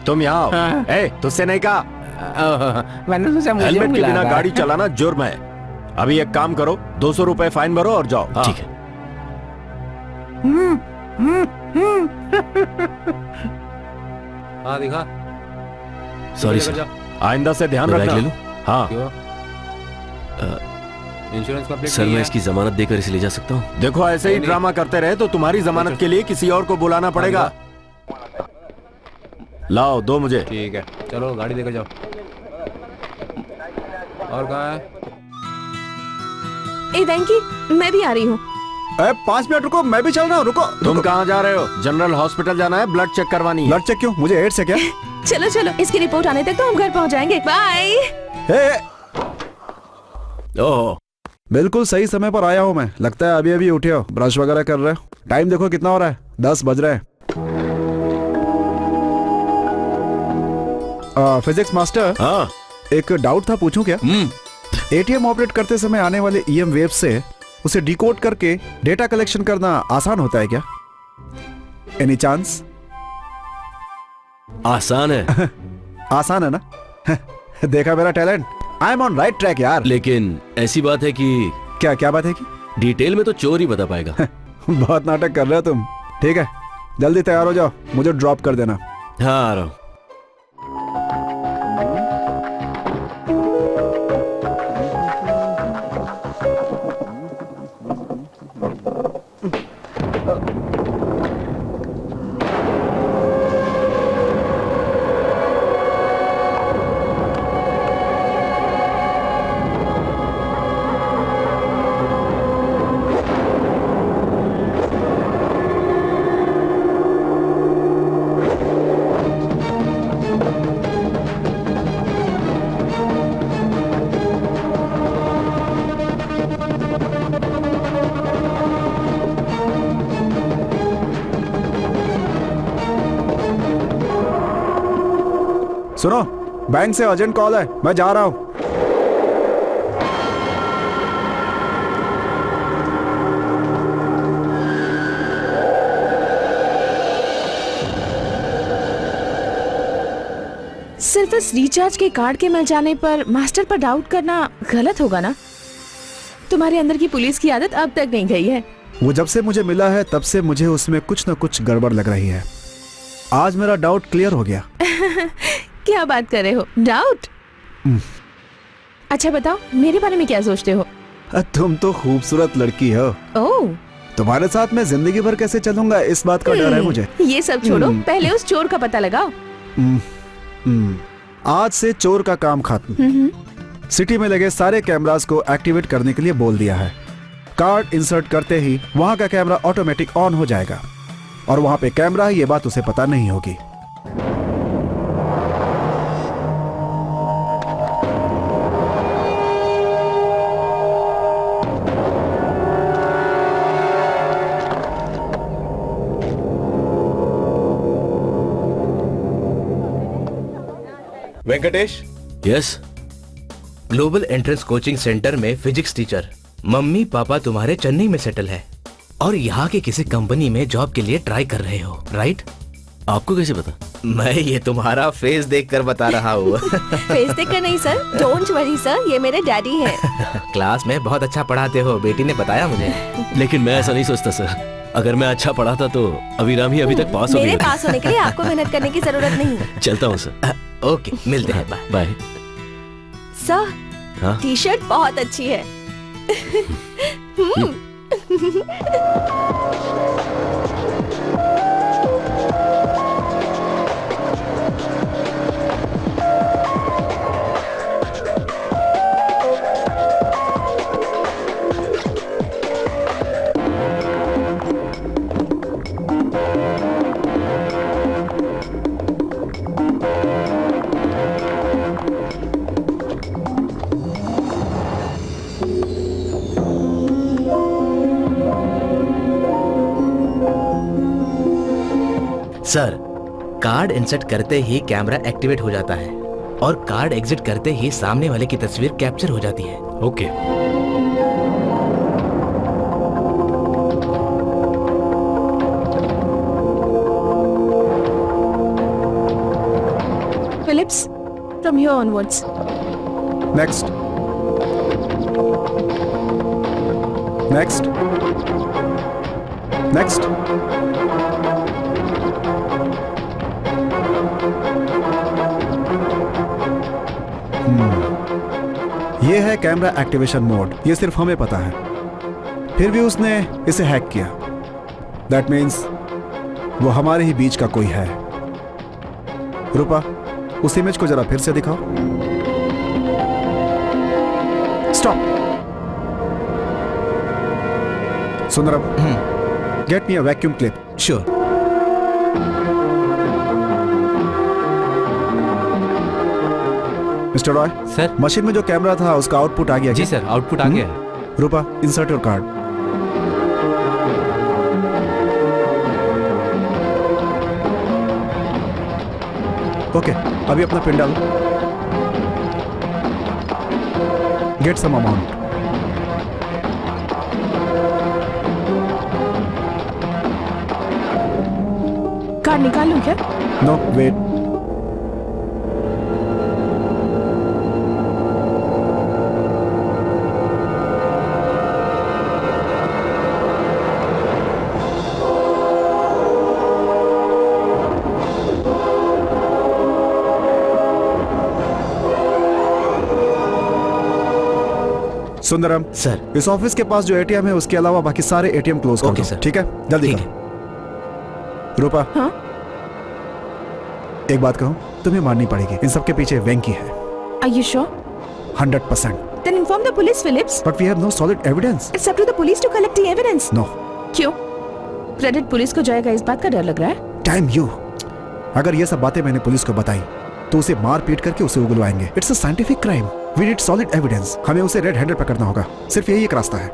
तुम यहाँ आओ। तुझसे नहीं कहा? मैंने सोचा मुझे हेलमेट के मिला बिना था। गाड़ी चलाना जुर्म है। अभी एक काम करो, 200 रुपए फाइन भरो और जाओ। ठीक है। हाँ दिखा। Sorry sir. आइंदा से ध्यान मैं बैग ले रखना। लूं? हाँ, इंश्योरेंस कंप्लीट सर मैं इसकी जमानत देकर इसे ले जा सकता हूँ? देखो ऐसे ही ड्रामा करते रहे तो तुम्हारी जमानत के लिए किसी और को बुलाना पड़ेगा। लाओ, दो मुझे। ठीक है, चलो गाड़ी लेकर जाओ। और कहाँ है? ए वेंकी, मैं भी आ रही हूँ। 5 मिनट रुको, मैं भी चल रहा हूँ। रुको। तुम कहाँ जा रहे हो? जनरल हॉस्पिटल जाना है, ब्लड चेक करवानी है। ब्लड चेक क्यों? मुझे एड्स है क्या? चलो चलो, इसकी रिपोर्ट आने तक तो हम घर पहुँच जाएंगे। बाय। ओह, बिल्कुल सही समय पर आया हूँ मैं। लगता है अभी अभी उठे हो, ब्रश वगैरह कर रहे हो। टाइम देखो कितना हो रहा है, 10 बज रहे हैं। Physics master. हाँ। एक डाउट था, पूछूं क्या? ATM ऑपरेट करते समय आने वाले EM वेव से उसे डिकोड करके डेटा कलेक्शन करना आसान होता है क्या? Any chance? आसान है। आसान है ना? देखा मेरा talent, I am on right track यार। लेकिन ऐसी बात है कि क्या बात है कि? डिटेल में तो चोर ही बता पाएगा। बहुत नाटक कर रहे हो तुम। ठीक है, जल्दी तैयार हो जाओ, मुझे ड्रॉप कर देना। हाँ आ रहा हूँ। सुनो, बैंक से अर्जेंट कॉल है, मैं जा रहा हूं। सिर्फ इस रिचार्ज के कार्ड के मिल जाने पर मास्टर पर डाउट करना गलत होगा ना? तुम्हारे अंदर की पुलिस की आदत अब तक नहीं गई है। वो जब से मुझे मिला है तब से मुझे उसमें कुछ न कुछ गड़बड़ लग रही है। आज मेरा डाउट क्लियर हो गया। क्या बात कर रहे हो? डाउट? अच्छा बताओ, मेरे बारे में क्या सोचते हो? तुम तो खूबसूरत लड़की हो। ओह, तुम्हारे साथ मैं जिंदगी भर कैसे चलूंगा, इस बात का डर है मुझे। ये सब छोड़ो, पहले उस चोर का पता लगाओ। आज से चोर का काम खत्म। सिटी में लगे सारे कैमरास को एक्टिवेट करने के लिए बोल दिया है। कार्ड इंसर्ट करते ही वहां का कैमरा ऑटोमेटिक ऑन हो जाएगा और वहां पे कैमरा है, ये बात उसे पता नहीं होगी। Venkatesh, yes global entrance coaching centre में फिजिक्स टीचर। मम्मी पापा तुम्हारे चेन्नई में सेटल है और यहाँ की किसी कंपनी में जॉब के लिए ट्राई कर रहे हो, राइट? आपको कैसे पता? मैं ये तुम्हारा फेस देखकर बता रहा हूँ। फेस देखकर नहीं सर, डोंट वरी सर, ये मेरे डैडी हैं। क्लास में बहुत अच्छा पढ़ाते हो, बेटी ने बताया मुझे। लेकिन मैं ऐसा नहीं सोचता सर। अगर मैं अच्छा पढ़ाता तो अभिराम ही अभी तक पास हो गई मेरे होती। पास होने के लिए आपको मेहनत करने की जरूरत नहीं। चलता हूँ सर। ओके, मिलते हैं, बाय। बाय। सर, हाँ? टी शर्ट बहुत अच्छी है। सर, कार्ड इंसर्ट करते ही कैमरा एक्टिवेट हो जाता है और कार्ड एग्जिट करते ही सामने वाले की तस्वीर कैप्चर हो जाती है। Okay. Phillips, from here onwards. Next, next, next. ये है कैमरा एक्टिवेशन मोड। ये सिर्फ हमें पता है, फिर भी उसने इसे हैक किया। दैट मीन्स वो हमारे ही बीच का कोई है। रूपा, उस इमेज को जरा फिर से दिखाओ। Stop. Sundaram, get me a vacuum clip. Sure. Mister Roy, sir. Machine में जो कैमरा था उसका आउटपुट आ गया जी क्या? सर, आउटपुट आ गया है। रूपा, इंसर्ट योर कार्ड। ओके, अभी अपना पिन डालो। Get some amount. कार्ड निकाल लूं क्या? No, wait. सुंदरम सर, इस ऑफिस के पास जो एटीएम है उसके अलावा बाकी सारे एटीएम क्लोज कर ओके दो। सर। ठीक है, जल्दी ठीक करो। रूपा, हाँ? एक बात कहूं, तुम्हें माननी पड़ेगी, इन सब के पीछे वेंकी है। Are you sure? 100%। Then inform the police, Phillips. But we have no solid evidence. It's up to the police to collect the evidence. No. क्यों? क्रेडिट पुलिस को जाएगा, इस बात का डर लग रहा है? Damn you. अगर ये सब बातें मैंने पुलिस को बताई तो उसे मार पीट करके उसे उगलवाएंगे। It's a scientific crime. We need solid evidence. हमें उसे रेड हैंडेड पकड़ना होगा। सिर्फ यही एक रास्ता है।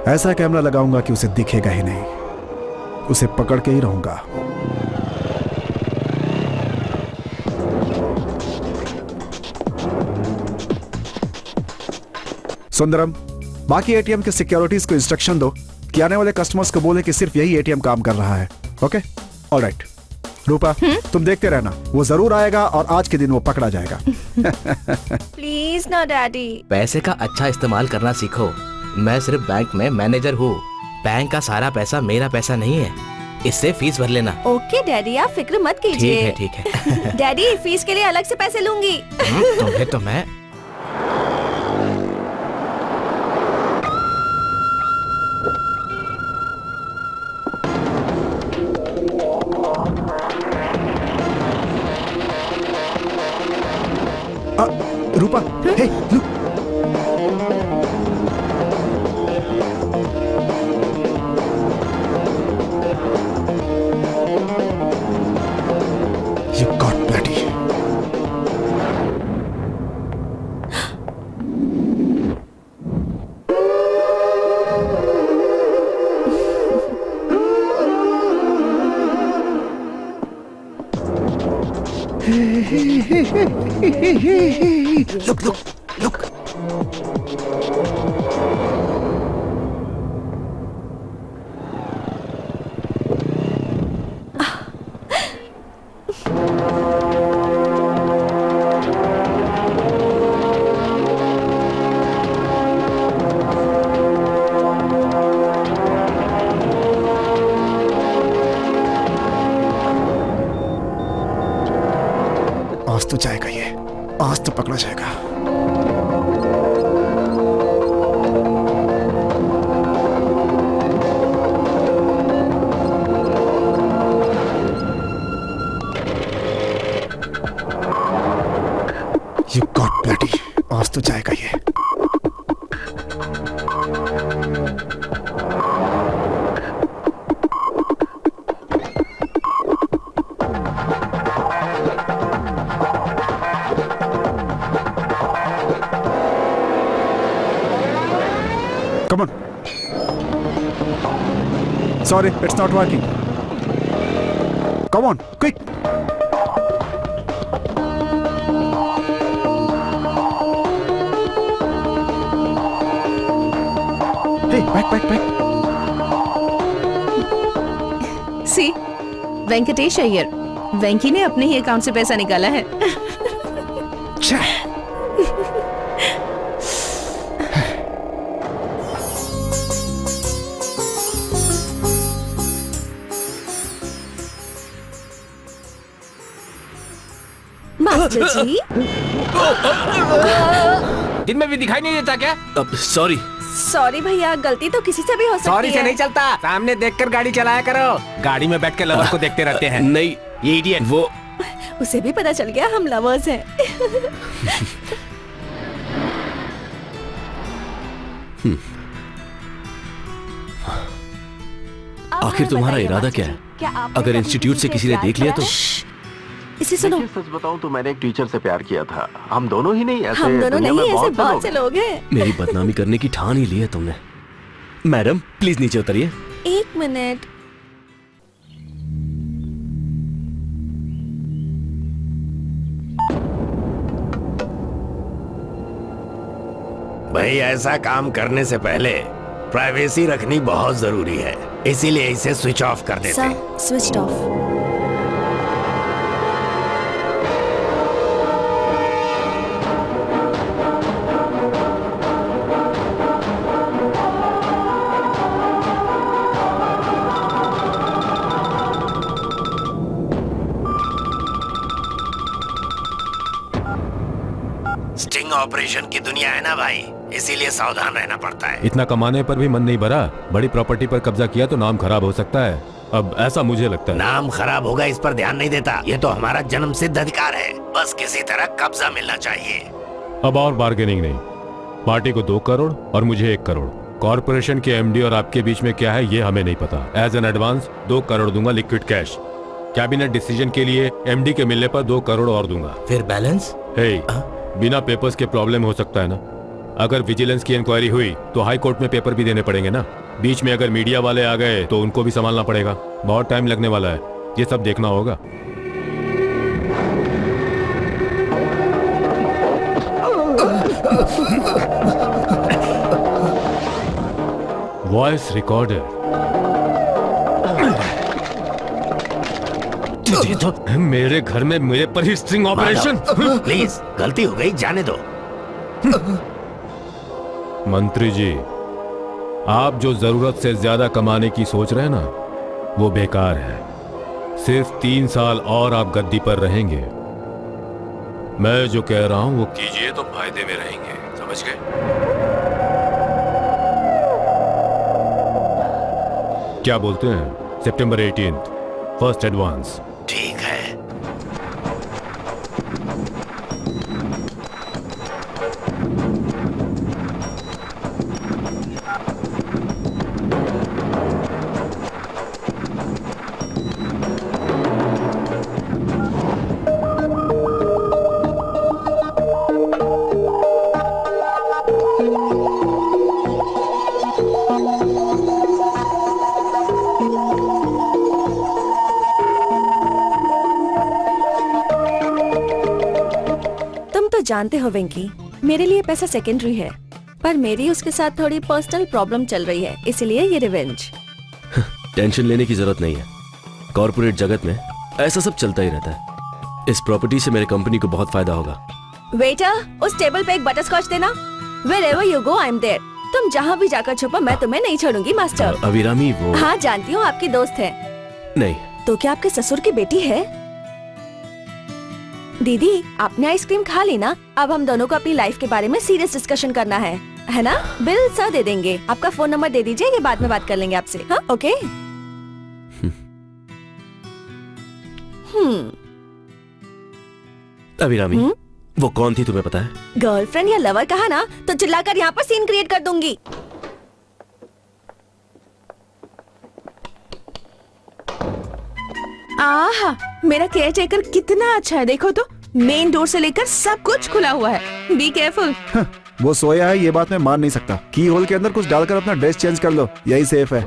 ऐसा कैमरा लगाऊंगा कि उसे दिखेगा ही नहीं, उसे पकड़ के ही रहूंगा। सुंदरम, बाकी एटीएम के सिक्योरिटीज को इंस्ट्रक्शन दो कि आने वाले कस्टमर्स को बोले कि सिर्फ यही एटीएम काम कर रहा है। Okay, alright. रूपा, तुम देखते रहना, वो जरूर आएगा और आज के दिन वो पकड़ा जाएगा। प्लीज ना डैडी। पैसे का अच्छा इस्तेमाल करना सीखो। मैं सिर्फ बैंक में मैनेजर हूँ। बैंक का सारा पैसा मेरा पैसा नहीं है, इससे फीस भर लेना। ओके डैडी, आप फिक्र मत कीजिए। ठीक है। डैडी, फीस के लिए अलग से पैसे लूंगी। तुम्हें तो मैं रूपा, hey, look. You got bloody. Look. आज तो जाएगा ये, आज तो पकड़ा जाएगा। You got bloody, आज तो जाएगा ये। Come on. Sorry, it's not working. Come on, quick. Hey, back. सी वेंकटेश अय्यर, वेंकी ने अपने ही अकाउंट से पैसा निकाला है। मास्टर जी, दिन में भी दिखाई नहीं देता क्या? सॉरी। सॉरी भैया, गलती तो किसी से भी हो सकती है। सॉरी से नहीं चलता, सामने देखकर गाड़ी चलाया करो। गाड़ी में बैठ के लवर को देखते रहते हैं। नहीं, ये इडियट। वो उसे भी पता चल गया हम लवर्स हैं। आखिर तुम्हारा इरादा क्या है? अगर इंस्टीट्यूट से किसी ने देख लिया तो? इसे सुनो। सच बताऊं तो मैंने एक टीचर से प्यार किया था। हम दोनों ही नहीं, ऐसे हम दोनों दुनिया नहीं, में ऐसे बहुत से लोग हैं। मेरी बदनामी करने की ठान ही ली है तुमने। मैडम प्लीज नीचे उतरिए। एक मिनट। भाई ऐसा काम करने से पहले प्राइवेसी रखनी बहुत जरूरी है, इसीलिए इसे स्विच ऑफ कर देते हैं। Switch off. स्टिंग ऑपरेशन की दुनिया है ना भाई, इसीलिए सावधान रहना पड़ता है। इतना कमाने पर भी मन नहीं भरा, बड़ी प्रॉपर्टी पर कब्जा किया तो नाम खराब हो सकता है। अब ऐसा मुझे लगता है। नाम खराब होगा इस पर ध्यान नहीं देता, ये तो हमारा जन्म सिद्ध अधिकार है, बस किसी तरह कब्जा मिलना चाहिए। अब और बार्गेनिंग नहीं, पार्टी को 2 करोड़ और मुझे 1 करोड़। कॉर्पोरेशन के एमडी और आपके बीच में क्या है ये हमें नहीं पता। एज एन एडवांस 2 करोड़ दूंगा लिक्विड कैश। कैबिनेट डिसीजन के लिए एमडी के मिलने पर 2 करोड़ और दूंगा। फिर बैलेंस? बिना पेपर्स के प्रॉब्लम हो सकता है ना। अगर विजिलेंस की इंक्वायरी हुई तो हाई कोर्ट में पेपर भी देने पड़ेंगे ना। बीच में अगर मीडिया वाले आ गए तो उनको भी संभालना पड़ेगा, बहुत टाइम लगने वाला है, ये सब देखना होगा। Voice recorder. मेरे घर में मेरे पर ही स्ट्रिंग ऑपरेशन। प्लीज, गलती हो गई, जाने दो। मंत्री जी, आप जो जरूरत से ज्यादा कमाने की सोच रहे हैं ना, वो बेकार है। सिर्फ 3 साल और आप गद्दी पर रहेंगे। मैं जो कह रहा हूं वो कीजिए तो फायदे में रहेंगे, समझ गए? क्या बोलते हैं? सितंबर 18 फर्स्ट एडवांस। ठीक है। जानते हो वेंकी, मेरे लिए पैसा सेकेंडरी है, पर मेरी उसके साथ थोड़ी पर्सनल प्रॉब्लम चल रही है, इसलिए ये रिवेंज। टेंशन लेने की जरूरत नहीं है। कॉर्पोरेट जगत में ऐसा सब चलता ही रहता है। इस प्रॉपर्टी से मेरे कंपनी को बहुत फायदा होगा। वेटर, उस टेबल पे एक बटरस्कॉच देना। Wherever you go, I'm there. तुम जहाँ भी जाकर छुपो, मैं तुम्हें नहीं छोड़ूंगी मास्टर। अभिरामी वो। हाँ जानती हूँ, आपकी दोस्त है। नहीं। तो क्या आपके ससुर की बेटी है? दीदी, आपने आइसक्रीम खा ली ना? अब हम दोनों को अपनी लाइफ के बारे में सीरियस डिस्कशन करना है ना? बिल सर दे देंगे। आपका फोन नंबर दे दीजिए, ये बाद में बात कर लेंगे आपसे। हाँ, ओके। अभिरामी, वो कौन थी तुम्हें पता है? गर्लफ्रेंड या लवर कहा ना तो चिल्लाकर यहाँ पर सीन क्रिएट कर दूंगी। आहा, मेरा केयर टेकर कितना अच्छा है, देखो तो मेन डोर से लेकर सब कुछ खुला हुआ है। Be careful. वो सोया है, ये बात मैं मान नहीं सकता। की होल के अंदर कुछ डालकर अपना ड्रेस चेंज कर लो, यही सेफ है।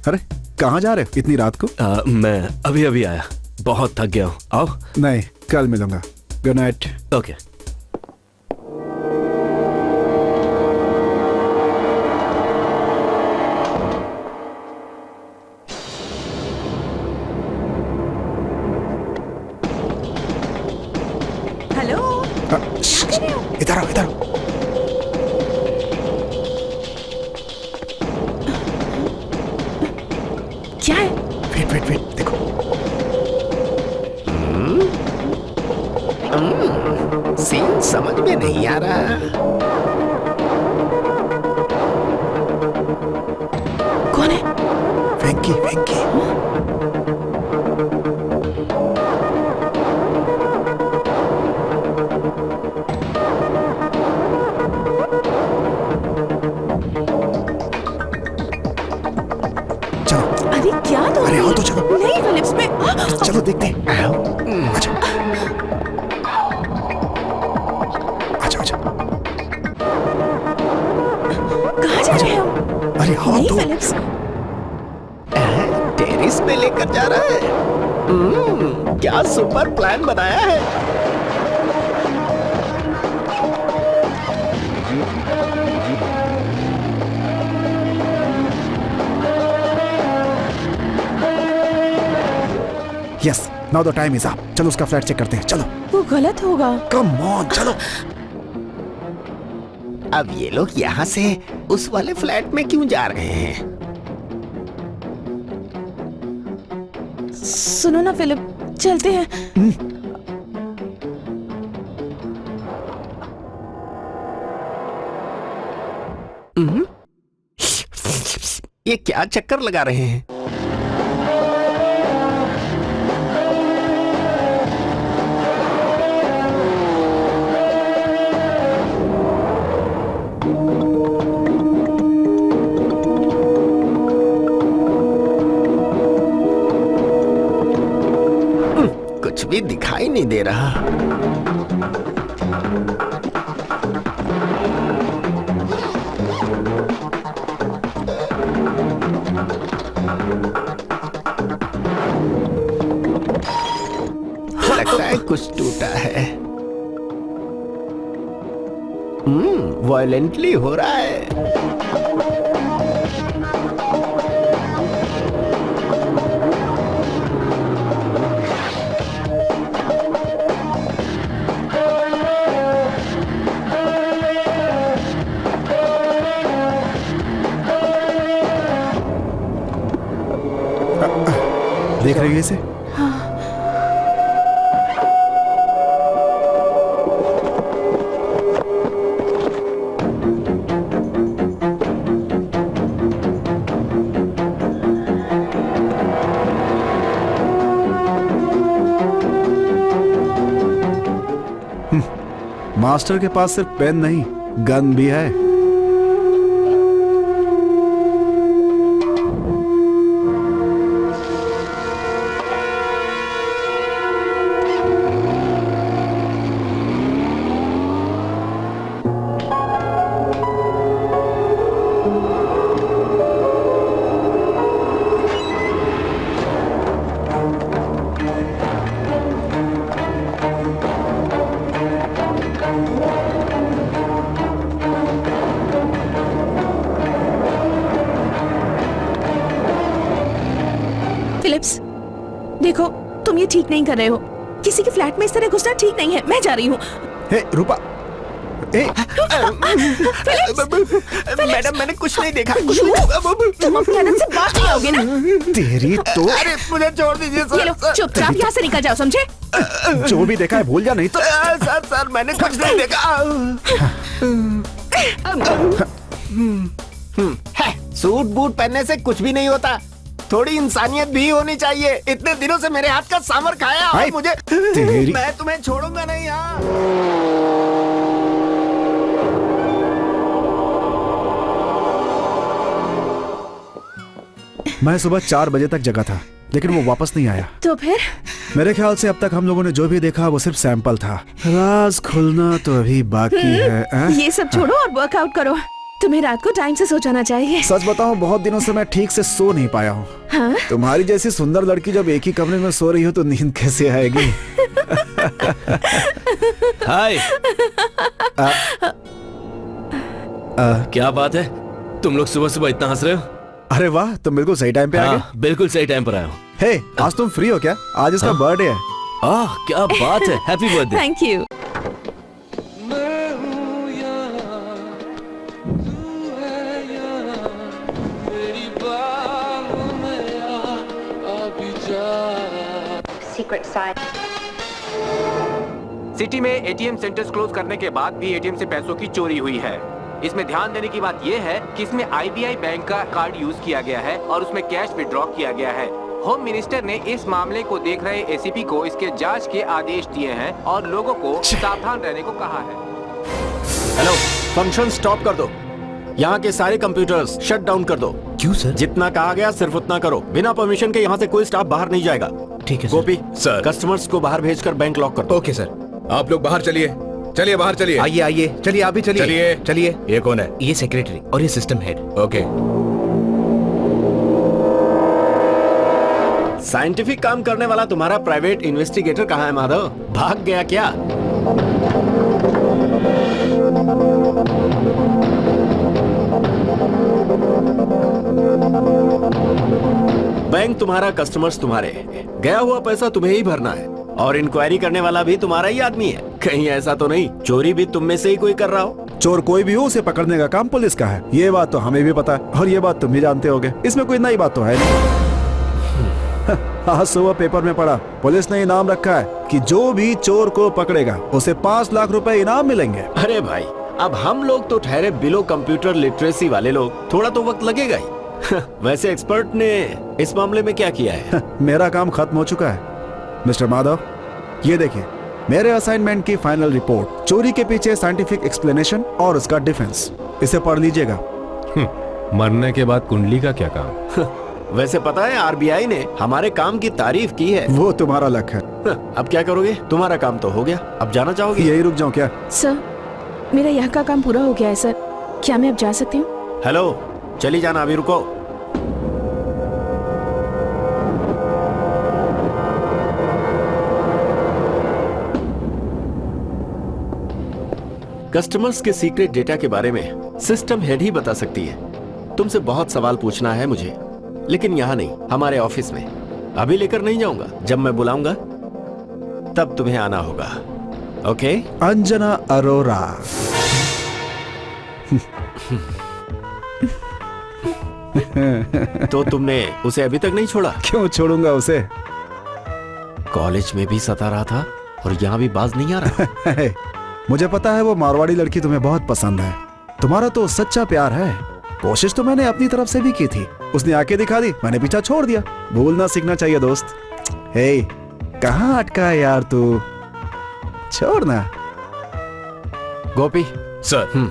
अरे कहाँ जा रहे हो इतनी रात को? मैं अभी अभी आया, बहुत थक गया हूँ। आओ। नहीं, कल मिलूंगा। Good night. ओके। हेलो, इधर आओ, इधर आओ। क्या है? वेट वेट वेट, देखो। सीन समझ में नहीं आ रहा। कौन है? वेंकी, वेंकी। अरे क्या तो? अरे आओ तो चलो। नहीं फिलिप्स में। चलो देखते हैं। आओ। अच्छा। अच्छा अच्छा। कहाँ जा रहे हैं हम? अरे आओ नहीं तो। फिलिप्स। टेरिस पे लेकर जा रहा है। क्या सुपर प्लान बनाया है। Yes, now the time is up. चलो उसका फ्लैट चेक करते हैं, चलो। वो गलत होगा। कम ऑन, चलो। अब ये लोग यहाँ से उस वाले फ्लैट में क्यों जा रहे हैं? सुनो ना फिलिप, चलते हैं। ये क्या चक्कर लगा रहे हैं? कुछ भी दिखाई नहीं दे रहा। लगता है कुछ टूटा है। वायलेंटली हो रहा है। देख रही है इसे? मास्टर के पास सिर्फ पेन नहीं, गन भी है। फिलिप्स, देखो तुम ये ठीक नहीं कर रहे हो। किसी के फ्लैट में इस तरह घुसना ठीक नहीं है। मैं जा रही हूँ। हे रूपा, मैडम मैंने कुछ नहीं देखा। तुम अपनी आदत से बात नहीं आओगे ना। तेरी तो अरे मुझे छोड़ दीजिए ये लो, सर। चुपचाप यहाँ से निकल जाओ, समझे? जो भी देखा है भूल जा, नहीं तो सर मैंने कुछ नहीं देखा। सूट बूट पहनने से कुछ भी नहीं होता। थोड़ी इंसानियत भी होनी चाहिए। इतने दिनों से मेरे हाथ का सांभर खाया और मुझे तेरी मैं तुम्हें छोड़ूंगा नहीं। यहाँ मैं सुबह 4 बजे तक जगा था, लेकिन वो वापस नहीं आया। तो फिर मेरे ख्याल से अब तक हम लोगों ने जो भी देखा वो सिर्फ सैंपल था। राज खुलना तो अभी बाकी है। ये सब छोड़ो और वर्कआउट करो। तुम्हें रात को टाइम से सो जाना चाहिए। सच बताऊं, बहुत दिनों से मैं ठीक से सो नहीं पाया हूँ। हाँ? तुम्हारी जैसी सुंदर लड़की जब एक ही कमरे में सो रही हो तो नींद कैसे आएगी? हाय। क्या बात है, तुम लोग सुबह सुबह इतना हंस रहे हो? अरे वाह, तुम बिल्कुल सही टाइम पे आ गए। हाँ, बिल्कुल सही टाइम पर आया हूँ। हे, आज तुम फ्री हो क्या? आज इसका बर्थडे है। क्या बात है, happy birthday. Thank you. City में एटीएम सेंटर्स क्लोज करने के बाद भी एटीएम से पैसों की चोरी हुई है। इसमें ध्यान देने की बात यह है कि इसमें आईबीआई बैंक का कार्ड यूज किया गया है और उसमें कैश विड्रॉ किया गया है। होम मिनिस्टर ने इस मामले को देख रहे एसीपी को इसके जांच के आदेश दिए हैं और लोगों को सावधान रहने को कहा है। हेलो, फंक्शन स्टॉप कर दो। यहाँ के सारे कंप्यूटर्स शट डाउन कर दो। क्यों सर? जितना कहा गया सिर्फ उतना करो। बिना परमिशन के यहाँ से कोई स्टाफ बाहर नहीं जाएगा। ठीक है गोपी सर। कस्टमर्स को बाहर भेजकर बैंक लॉक कर दो। Okay sir. आप लोग बाहर चलिए, चलिए बाहर चलिए। आइए आइए, चलिए आप भी चलिए। चलिए चलिए। ये कौन है? ये सेक्रेटरी और ये सिस्टम हेड। ओके। साइंटिफिक काम करने वाला तुम्हारा प्राइवेट इन्वेस्टिगेटर कहाँ है माधव? भाग गया क्या? बैंक तुम्हारा, कस्टमर्स तुम्हारे। गया हुआ पैसा तुम्हें ही भरना है और इंक्वायरी करने वाला भी तुम्हारा ही आदमी है। कहीं ऐसा तो नहीं चोरी भी तुम में से ही कोई कर रहा हो? चोर कोई भी हो, उसे पकड़ने का काम पुलिस का है। ये बात तो हमें भी पता है और ये बात तुम भी जानते होगे। इसमें कोई नई बात तो है नहीं। आज सुबह पेपर में पढ़ा, पुलिस ने इनाम रखा है कि जो भी चोर को पकड़ेगा उसे 5 लाख रुपए इनाम मिलेंगे। अरे भाई, अब हम लोग तो ठहरे बिलो कंप्यूटर लिटरेसी वाले लोग, थोड़ा तो वक्त लगेगा ही। वैसे एक्सपर्ट ने इस मामले में क्या किया है? मेरा काम खत्म हो चुका है मिस्टर माधव। ये देखिए मेरे असाइनमेंट की फाइनल रिपोर्ट, चोरी के पीछे साइंटिफिक एक्सप्लेनेशन और उसका डिफेंस। इसे पढ़ लीजिएगा। मरने के बाद कुंडली का क्या काम? वैसे पता है आरबीआई ने हमारे काम की तारीफ की है। वो तुम्हारा लक है। अब क्या करोगे? तुम्हारा काम तो हो गया, अब जाना चाहोगे? यही रुक जाऊं क्या? सर, मेरा यहाँ का काम पूरा हो गया है सर। क्या मैं अब जा सकती हूँ? हेलो, चली जाना, अभी रुको। कस्टमर्स के सीक्रेट डेटा के बारे में सिस्टम हेड ही बता सकती है। तुमसे बहुत सवाल पूछना है मुझे, लेकिन यहाँ नहीं, हमारे ऑफिस में। अभी लेकर नहीं जाऊंगा, जब मैं बुलाऊंगा तब तुम्हें आना होगा। ओके? अंजना अरोरा। तो तुमने उसे अभी तक नहीं छोड़ा? क्यों छोड़ूंगा उसे? कॉलेज में भी सता रहा था और यहाँ भी बाज नहीं आ रहा। मुझे पता है वो मारवाड़ी लड़की तुम्हें बहुत पसंद है। तुम्हारा तो सच्चा प्यार है। कोशिश तो मैंने अपनी तरफ से भी की थी, उसने आके दिखा दी, मैंने पीछा छोड़ दिया। भूलना सीखना चाहिए दोस्त। हे, कहाँ अटका है यार तू? छोड़ना। गोपी सर।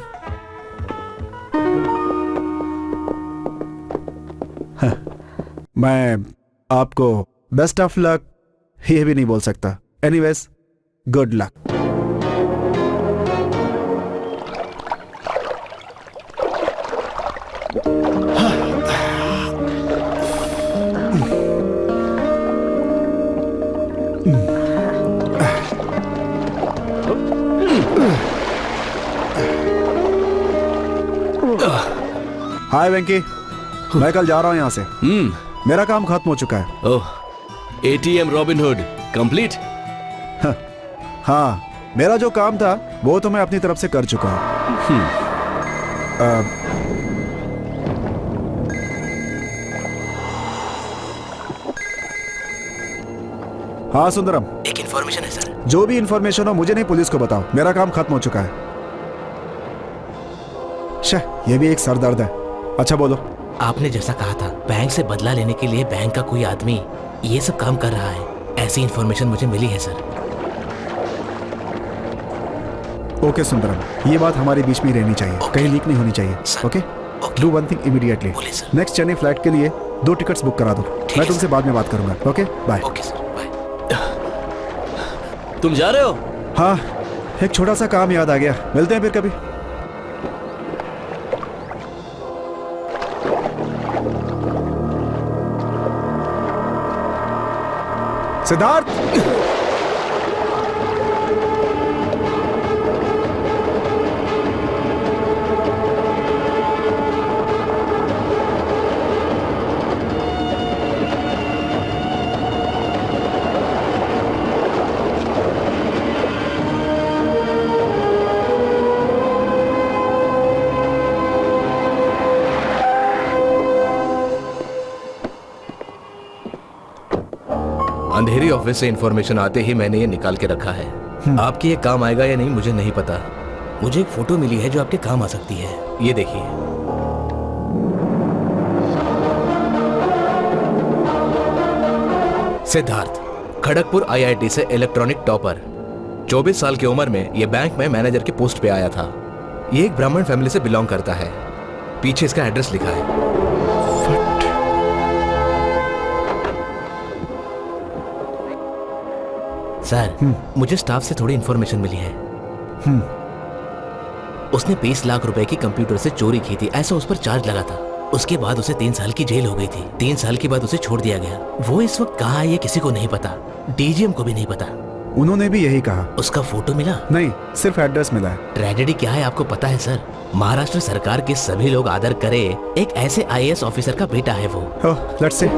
मैं आपको बेस्ट ऑफ लक ये भी नहीं बोल सकता। Anyways, good luck. Hi Venky, मैं कल जा रहा हूँ यहाँ से। मेरा काम खत्म हो चुका है। ओह, एटीएम रॉबिनहुड कंप्लीट। हाँ, मेरा जो काम था वो तो मैं अपनी तरफ से कर चुका हूँ। हाँ सुंदरम, एक इन्फॉर्मेशन है सर। जो भी इन्फॉर्मेशन हो मुझे नहीं, पुलिस को बताओ। मेरा काम खत्म हो चुका है। ये भी एक सरदर्द है। अच्छा बोलो। आपने जैसा कहा था, बैंक से बदला लेने के लिए बैंक का कोई आदमी ये सब काम कर रहा है, ऐसी इन्फॉर्मेशन मुझे मिली है सर। ओके सुंदरम, ये बात हमारे बीच में रहनी चाहिए। कहीं लीक नहीं होनी चाहिए। Okay, do one thing immediately. Next Chennai flight के लिए 2 टिकट्स बुक करा दो। मैं तुमसे बाद में बात करूंगा। Okay bye. Okay sir, bye. तुम जा रहे हो? हाँ, एक छोटा सा काम याद आ गया। मिलते हैं फिर कभी। सिद्धार्थ, अंधेरी ऑफिस से इंफॉर्मेशन आते ही मैंने ये निकाल के रखा है। आपके ये काम आएगा या नहीं मुझे नहीं पता। मुझे एक फोटो मिली है जो आपके काम आ सकती है। ये देखिए। सिद्धार्थ, खड़गपुर आईआईटी से इलेक्ट्रॉनिक टॉपर, 24 साल की उम्र में ये बैंक में मैनेजर की पोस्ट पे आया था। ये एक ब्राह्मण फैमिली से बिलोंग करता है। पीछे इसका एड्रेस लिखा है। सर, मुझे स्टाफ से थोड़ी इन्फॉर्मेशन मिली है। उसने 20 लाख रुपए की कंप्यूटर से चोरी की थी, ऐसा उस पर चार्ज लगा था। उसके बाद उसे 3 साल की जेल हो गई थी। 3 साल के बाद उसे छोड़ दिया गया। वो इस वक्त कहाँ है ये किसी को नहीं पता, डीजीएम को भी नहीं पता। उन्होंने भी यही कहा। उसका फोटो मिला? नहीं, सिर्फ एड्रेस मिला है। ट्रेजेडी क्या है आपको पता है सर? महाराष्ट्र सरकार के सभी लोग आदर करे एक ऐसे आईएएस ऑफिसर का बेटा है वो। Let's see.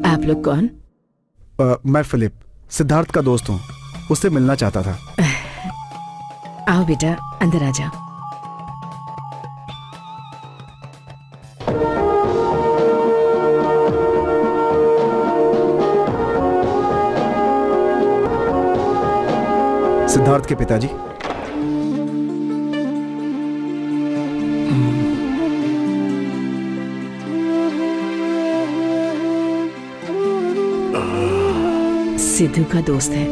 आप लोग कौन? मैं फिलिप, सिद्धार्थ का दोस्त हूँ। उससे मिलना चाहता था। आओ बेटा, अंदर आ जाओ। सिद्धार्थ के पिताजी। सिद्धू का दोस्त है।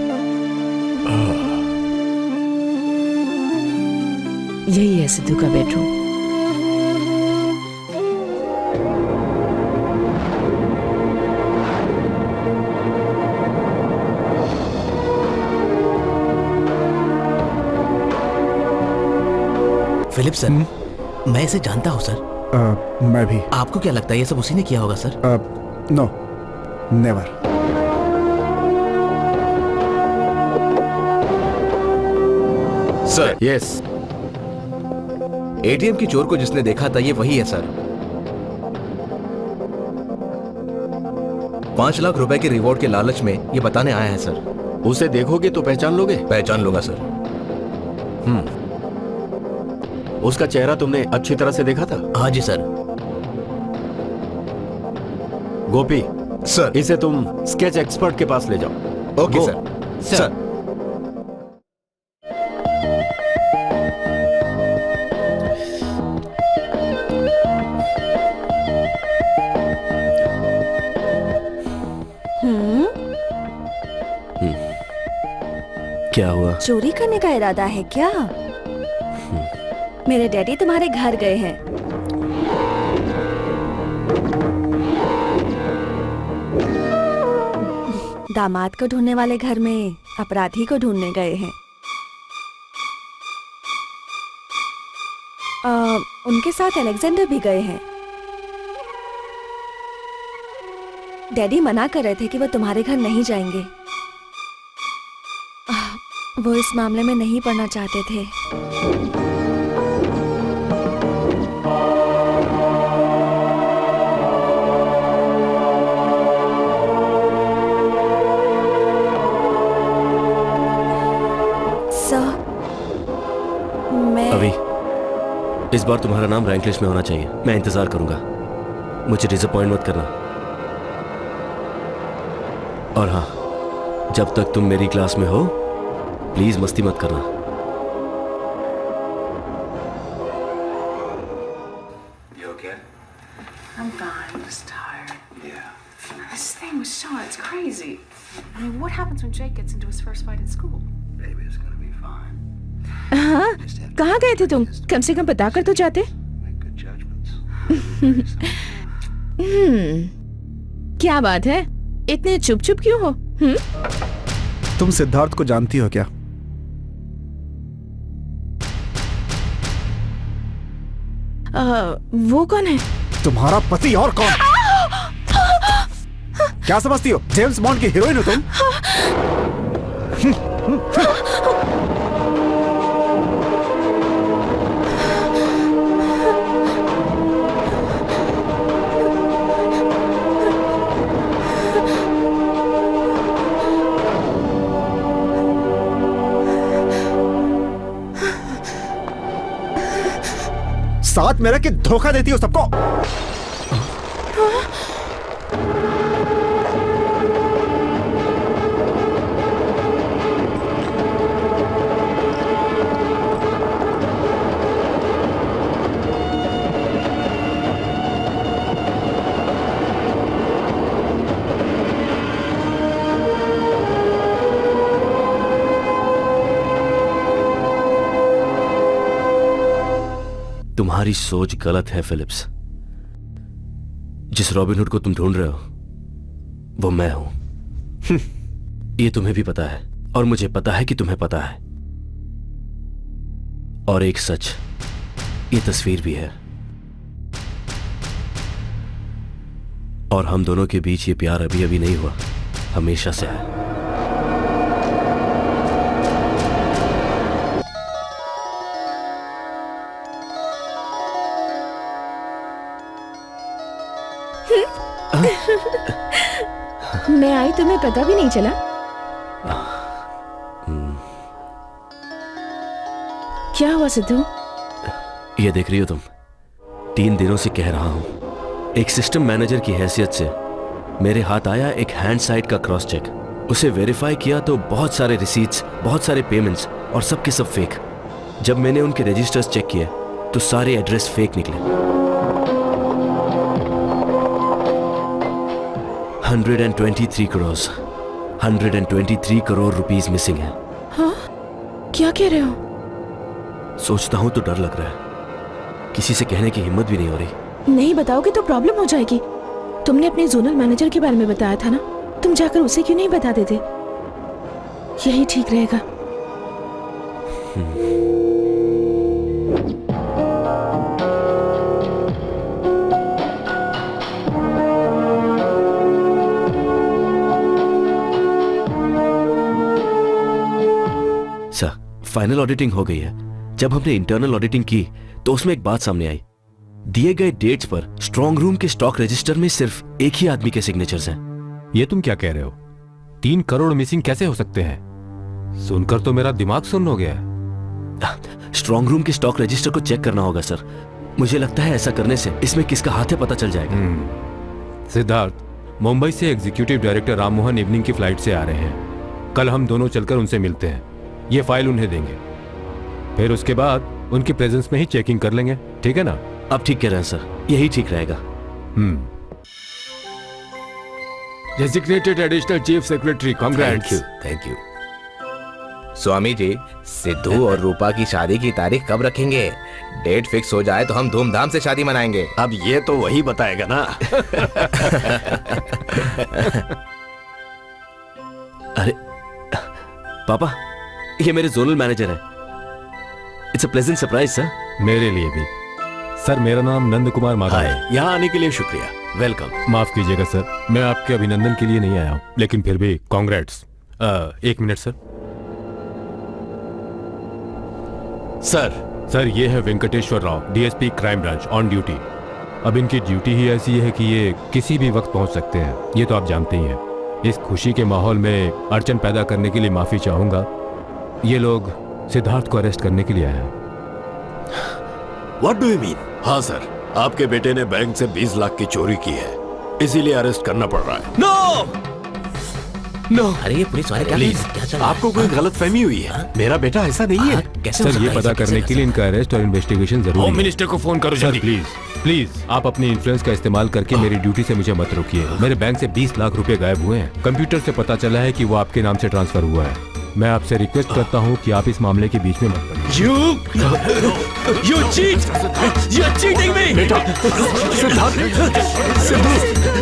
यही है सिद्धू का बेडरूम। फिलिप सर, मैं इसे जानता हूँ सर। मैं भी। आपको क्या लगता है ये सब उसी ने किया होगा sir? No, never. Sir, yes, ATM की चोर को जिसने देखा था ये वही है सर। 5 लाख रुपए के रिवॉर्ड के लालच में ये बताने आया है सर। उसे देखोगे तो पहचान लोगे? पहचान लूंगा सर। उसका चेहरा तुमने अच्छी तरह से देखा था? हाँ जी सर। गोपी सर, इसे तुम स्केच एक्सपर्ट के पास ले जाओ। Okay sir. सर। क्या हुआ? चोरी करने का इरादा है क्या? मेरे डैडी तुम्हारे घर गए हैं। दामाद को ढूंढने वाले घर में अपराधी को ढूंढने गए हैं। उनके साथ अलेक्जेंडर भी गए हैं। डैडी मना कर रहे थे कि वो तुम्हारे घर नहीं जाएंगे। वो इस मामले में नहीं पड़ना चाहते थे। अभी इस बार तुम्हारा नाम रैंक लिस्ट में होना चाहिए। मैं इंतजार करूंगा, मुझे डिसअपॉइंट मत करना। और हाँ, जब तक तुम मेरी क्लास में हो प्लीज मस्ती मत करना। You okay? I'm fine. I'm just tired. Yeah. This thing with Sean, it's crazy. I mean, what happens when Jake gets into his first fight at school? Baby, it's gonna be fine. हाँ, कहाँ गए थे तुम? कम से कम बता कर तो जाते। Make good judgments. क्या बात है? इतने चुप चुप क्यों हो? तुम सिद्धार्थ को जानती हो क्या? वो कौन है? तुम्हारा पति और कौन? क्या समझती हो? जेम्स बॉन्ड की हीरोइन हो तुम? साथ मेरा कि धोखा देती हो सबको। तुम्हारी सोच गलत है फिलिप्स। जिस रॉबिन हुड को तुम ढूंढ रहे हो वो मैं हूं। ये तुम्हें भी पता है और मुझे पता है कि तुम्हें पता है। और एक सच, ये तस्वीर भी है। और हम दोनों के बीच ये प्यार अभी अभी नहीं हुआ, हमेशा से है। मैं आई तुम्हें पता भी नहीं चला? क्या हुआ सिद्धू? ये देख रही हो तुम? 3 दिनों से कह रहा हूं, एक सिस्टम मैनेजर की हैसियत से मेरे हाथ आया एक हैंड साइट का क्रॉस चेक। उसे वेरीफाई किया तो बहुत सारे रिसीट्स, बहुत सारे पेमेंट्स और सब के सब फेक। जब मैंने उनके रजिस्टर्स चेक किए तो सारे एड्रेस फेक निकले। 123 करोड़ रुपीस मिसिंग है। हाँ? क्या कह रहे हो? सोचता हूं तो डर लग रहा है, किसी से कहने की हिम्मत भी नहीं हो रही। नहीं बताओगे तो प्रॉब्लम हो जाएगी। तुमने अपने जोनल मैनेजर के बारे में बताया था ना, तुम जाकर उसे क्यों नहीं बता देते? यही ठीक रहेगा। सर, फाइनल ऑडिटिंग हो गई है। जब हमने इंटरनल ऑडिटिंग की तो उसमें एक बात सामने आई। दिए गए डेट्स पर स्ट्रांग रूम के स्टॉक रजिस्टर में सिर्फ एक ही आदमी के सिग्नेचर्स हैं। ये तुम क्या कह रहे हो? 3 करोड़ मिसिंग कैसे हो सकते हैं? सुनकर तो मेरा दिमाग सुन्न हो गया है। स्ट्रांग रूम के स्टॉक रजिस्टर को चेक करना होगा सर। मुझे लगता है ऐसा करने से इसमें किसका हाथ है पता चल जाएगा। सिद्धार्थ, मुंबई से एग्जीक्यूटिव डायरेक्टर राममोहन इवनिंग की फ्लाइट से आ रहे हैं। कल हम दोनों चलकर उनसे मिलते हैं। ये फाइल उन्हें देंगे, फिर उसके बाद उनकी प्रेजेंस में ही चेकिंग कर लेंगे। ठीक है ना? अब ठीक कह रहे हैं सर, यही ठीक रहेगा। Designated additional chief secretary, congrats. Thank you. Swami ji, Sidhu और रूपा की शादी की तारीख कब रखेंगे? डेट फिक्स हो जाए तो हम धूमधाम से शादी मनाएंगे। अब ये तो वही बताएगा ना। अरे पापा, ये मेरे जोनल मैनेजर है। It's a pleasant surprise sir. मेरे लिए भी। सर, मेरा नाम नंद कुमार माधव है। यहाँ आने के लिए शुक्रिया, वेलकम। माफ कीजिएगा सर, मैं आपके अभिनंदन के लिए नहीं आया हूँ, लेकिन फिर भी कांग्रेट्स। एक मिनट सर। सर, ये है Venkateshwar Rao, DSP crime branch, on duty. अब इनकी ड्यूटी ही ऐसी है कि ये किसी भी वक्त पहुंच सकते हैं, ये तो आप जानते ही हैं। इस खुशी के माहौल में अड़चन पैदा करने के लिए माफी चाहूंगा। ये लोग सिद्धार्थ को अरेस्ट करने के लिए आए हैं। What do you mean? हाँ सर, आपके बेटे ने बैंक से 20 लाख की चोरी की है, इसीलिए अरेस्ट करना पड़ रहा है। No no. अरे ये पुलिस वाले क्या चल रहा है? आपको कोई गलतफहमी हुई है? मेरा बेटा ऐसा नहीं है। सर, ये पता करने के लिए इनका अरेस्ट और इन्वेस्टिगेशन जरूरी है। होम मिनिस्टर को फोन करो सर, प्लीज आप अपनी इन्फ्लुएंस का इस्तेमाल करके मेरी ड्यूटी से मुझे मत रोकिए। मेरे बैंक से 20 लाख रुपए गायब हुए हैं। कंप्यूटर से पता चला है कि वो आपके नाम से ट्रांसफर हुआ है। मैं आपसे रिक्वेस्ट करता हूँ कि आप इस मामले के बीच में मत पड़िए। You cheat! You're cheating me! बेटा, सिद्धू,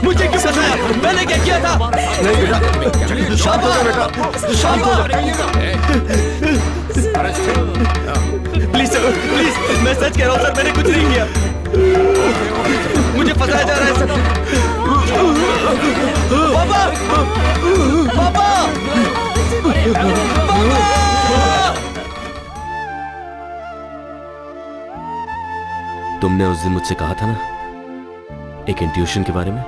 मुझे क्यों फंसाया? मैंने क्या किया था? नहीं बेटा, शांत हो जा बेटा, शांत हो जा। प्लीज सर, प्लीज, मैं सच कह रहा हूँ सर, मैंने कुछ नहीं किया। मुझे फंसाया जा रहा है सर। पापा! पापा! तुमने उस दिन मुझसे कहा था ना, एक इंट्यूशन के बारे में,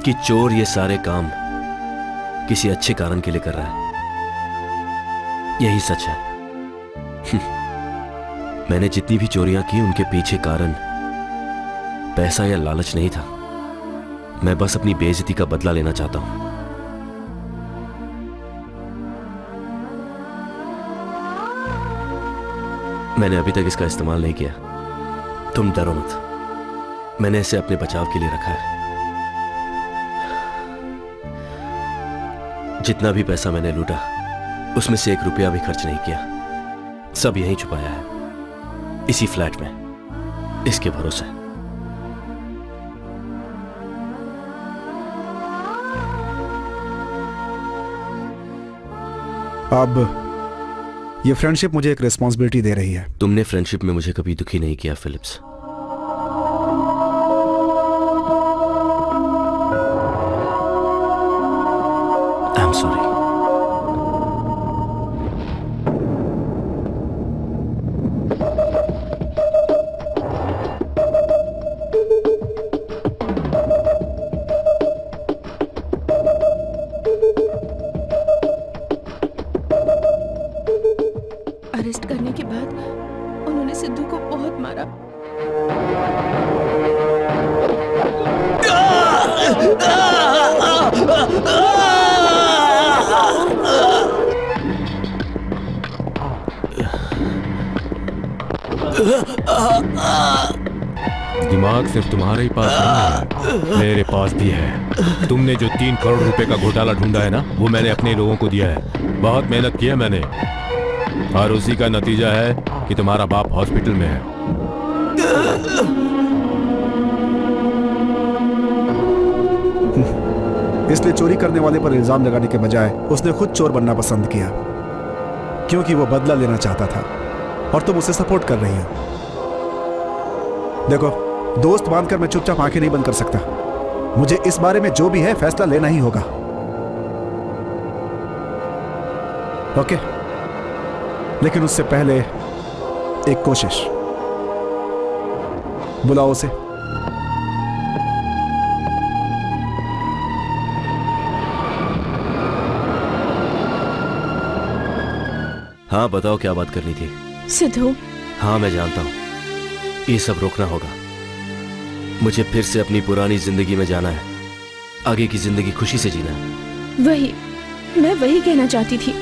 कि चोर ये सारे काम किसी अच्छे कारण के लिए कर रहा है। यही सच है। मैंने जितनी भी चोरियां की, उनके पीछे कारण पैसा या लालच नहीं था। मैं बस अपनी बेइज्जती का बदला लेना चाहता हूं। मैंने अभी तक इसका इस्तेमाल नहीं किया। तुम डरो मत, मैंने इसे अपने बचाव के लिए रखा है। जितना भी पैसा मैंने लूटा, उसमें से 1 रुपया भी खर्च नहीं किया। सब यहीं छुपाया है, इसी फ्लैट में, इसके भरोसे। अब ये फ्रेंडशिप मुझे एक रिस्पॉन्सिबिलिटी दे रही है। तुमने फ्रेंडशिप में मुझे कभी दुखी नहीं किया Phillips. I am sorry. Arrest करने के बाद उन्होंने सिद्धू को बहुत मारा। दिमाग सिर्फ तुम्हारे ही पास नहीं है, मेरे पास भी है। तुमने जो 3 करोड़ रुपए का घोटाला ढूंढा है ना, वो मैंने अपने लोगों को दिया है। बहुत मेहनत की है मैंने, और उसी का नतीजा है कि तुम्हारा बाप हॉस्पिटल में है। इसलिए चोरी करने वाले पर इल्जाम लगाने के बजाय उसने खुद चोर बनना पसंद किया, क्योंकि वो बदला लेना चाहता था, और तुम उसे सपोर्ट कर रही हो। देखो, दोस्त बांधकर मैं चुपचाप आंखें नहीं बंद कर सकता। मुझे इस बारे में जो भी है फैसला लेना ही होगा। ओके? लेकिन उससे पहले एक कोशिश। बुलाओ उसे। हाँ बताओ, क्या बात करनी थी? सिद्धू। हाँ मैं जानता हूँ, ये सब रोकना होगा। मुझे फिर से अपनी पुरानी जिंदगी में जाना है, आगे की जिंदगी खुशी से जीना है। मैं वही कहना चाहती थी,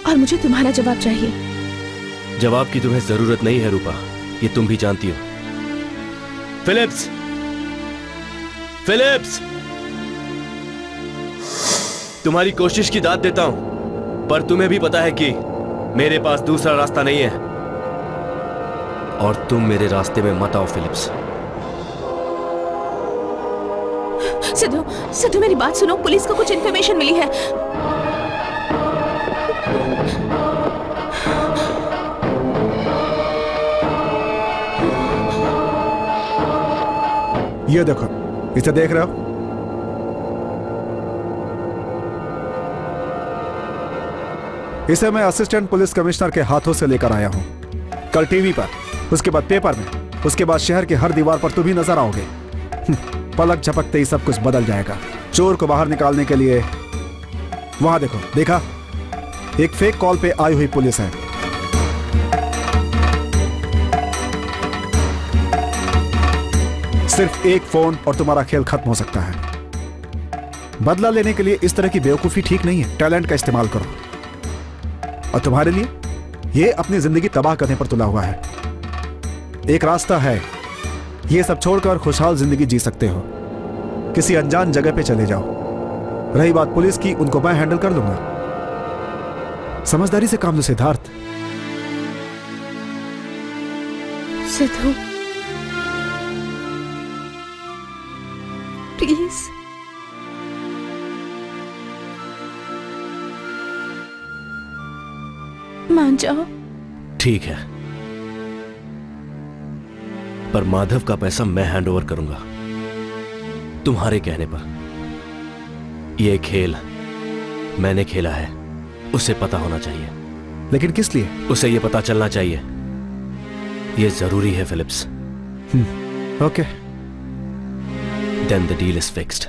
और मुझे तुम्हारा जवाब चाहिए। जवाब की तुम्हें जरूरत नहीं है रूपा, ये तुम भी जानती हो। फिलिप्स, फिलिप्स, तुम्हारी कोशिश की दाद देता हूं, पर तुम्हें भी पता है कि मेरे पास दूसरा रास्ता नहीं है और तुम मेरे रास्ते में मत आओ फिलिप्स। सिद्धू, सिद्धू मेरी बात सुनो, पुलिस को कुछ इन्फॉर्मेशन मिली है। ये देखो, इसे देख रहे हो? इसे मैं असिस्टेंट पुलिस कमिश्नर के हाथों से लेकर आया हूं। कल टीवी पर, उसके बाद पेपर में, उसके बाद शहर की हर दीवार पर तुम ही नजर आओगे। पलक झपकते ही सब कुछ बदल जाएगा। चोर को बाहर निकालने के लिए वहां देखो, देखा? एक फेक कॉल पे आई हुई पुलिस है। सिर्फ एक फोन और तुम्हारा खेल खत्म हो सकता है। बदला लेने के लिए इस तरह की बेवकूफी ठीक नहीं है। टैलेंट का इस्तेमाल करो। और तुम्हारे लिए ये अपनी जिंदगी तबाह करने पर तुला हुआ है। एक रास्ता है, ये सब छोड़कर खुशहाल जिंदगी जी सकते हो। किसी अनजान जगह पे चले जाओ। रही बात पुलिस की, उनको मैं हैंडल कर लूंगा। समझदारी से काम लो सिद्धार्थ। सिद्धू प्लीज। मान जाओ। ठीक है, पर माधव का पैसा मैं हैंड ओवर करूंगा तुम्हारे कहने पर। यह खेल मैंने खेला है, उसे पता होना चाहिए। लेकिन किस लिए? उसे यह पता चलना चाहिए। यह जरूरी है Phillips. Okay. Then the deal is fixed.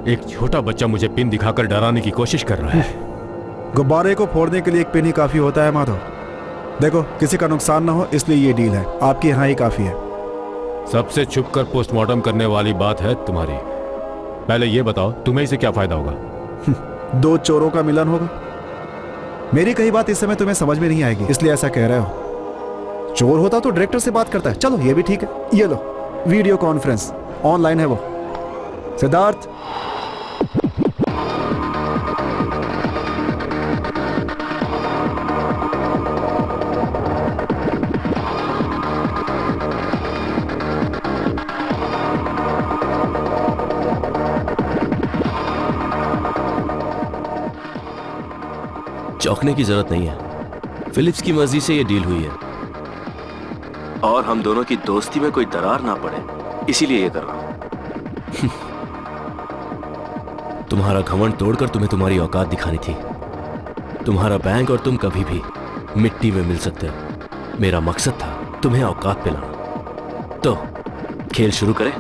एक छोटा बच्चा मुझे पिन दिखाकर डराने की कोशिश कर रहा है। गुब्बारे को फोड़ने के लिए एक पिन ही काफी होता है माधव। देखो, किसी का नुकसान ना हो इसलिए ये डील है। आपकी यहाँ ही काफी है। सबसे छुपकर पोस्टमार्टम करने वाली बात है तुम्हारी। पहले ये बताओ, तुम्हें इसे क्या फायदा होगा? दो चोरों का मिलन होगा। मेरी कही बात इस समय तुम्हें समझ में नहीं आएगी, इसलिए ऐसा कह रहे हो। चोर होता तो डायरेक्टर से बात करता है। चलो ये भी ठीक है। ये लो, वीडियो कॉन्फ्रेंस ऑनलाइन है वो। सिद्धार्थ, चौंकने की जरूरत नहीं है। फिलिप्स की मर्जी से यह डील हुई है और हम दोनों की दोस्ती में कोई दरार ना पड़े, इसीलिए यह कर रहा हूं। तुम्हारा घमंड तोड़कर तुम्हें तुम्हारी औकात दिखानी थी। तुम्हारा बैंक और तुम कभी भी मिट्टी में मिल सकते हो। मेरा मकसद था तुम्हें औकात पे लाना। तो खेल शुरू करें।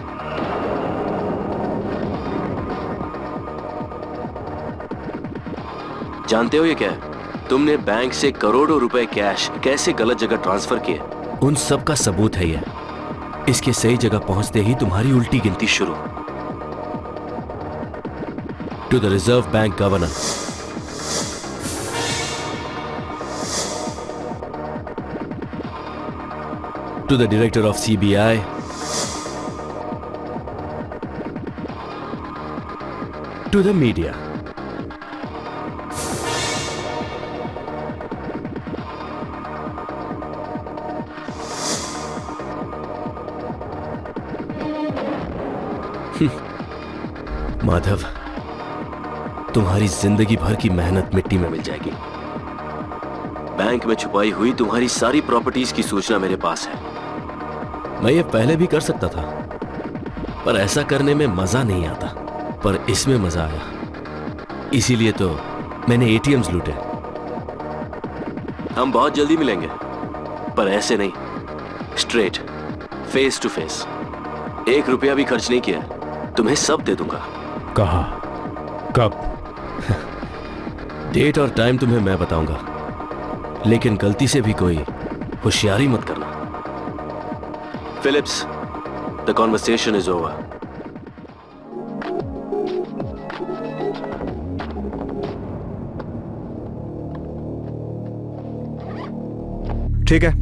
जानते हो ये क्या है? तुमने बैंक से करोड़ों रुपए कैश कैसे गलत जगह ट्रांसफर किए, उन सब का सबूत है ये। इसके सही जगह पहुंचते ही तुम्हारी उल्टी गिनती शुरू। To the Reserve Bank governor, to the director of CBI, to the media. Madhav, तुम्हारी जिंदगी भर की मेहनत मिट्टी में मिल जाएगी। बैंक में छुपाई हुई तुम्हारी सारी प्रॉपर्टीज की सूचना मेरे पास है। मैं ये पहले भी कर सकता था, पर ऐसा करने में मजा नहीं आता। पर इसमें मजा आया, इसीलिए तो मैंने ATMs लूटे। हम बहुत जल्दी मिलेंगे, पर ऐसे नहीं, स्ट्रेट, फेस टू फेस। 1 रुपया भी खर्च नहीं किया, तुम्हें सब दे दूंगा। कहा? कब? डेट और टाइम तुम्हें मैं बताऊंगा, लेकिन गलती से भी कोई होशियारी मत करना। Phillips, The conversation is over. ठीक है,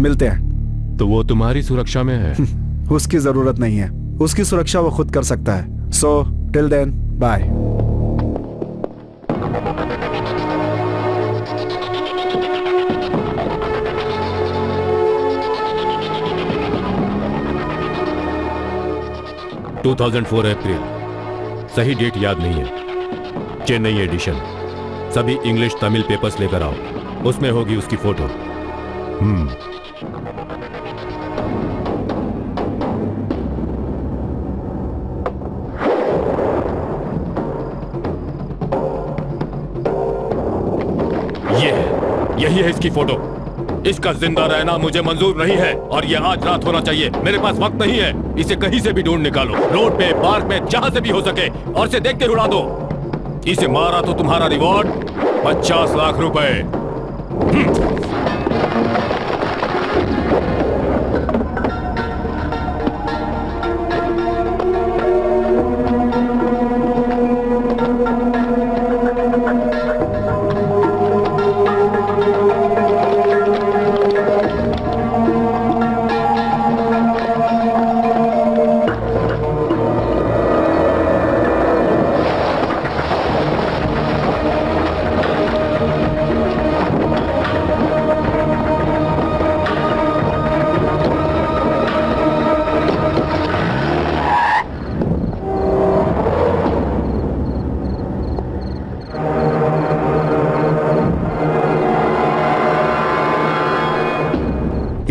मिलते हैं। तो वो तुम्हारी सुरक्षा में है? उसकी जरूरत नहीं है, उसकी सुरक्षा वो खुद कर सकता है। So till then, bye. April, सही डेट याद नहीं है। चेन्नई एडिशन। सभी इंग्लिश तमिल पेपर्स लेकर आओ, उसमें होगी उसकी फोटो। यही है इसकी फोटो। इसका जिंदा रहना मुझे मंजूर नहीं है और ये आज रात होना चाहिए। मेरे पास वक्त नहीं है। इसे कहीं से भी ढूंढ निकालो, रोड पे, पार्क में, जहां से भी हो सके, और इसे देख के उड़ा दो। इसे मारा तो तुम्हारा रिवॉर्ड 50 लाख रुपए।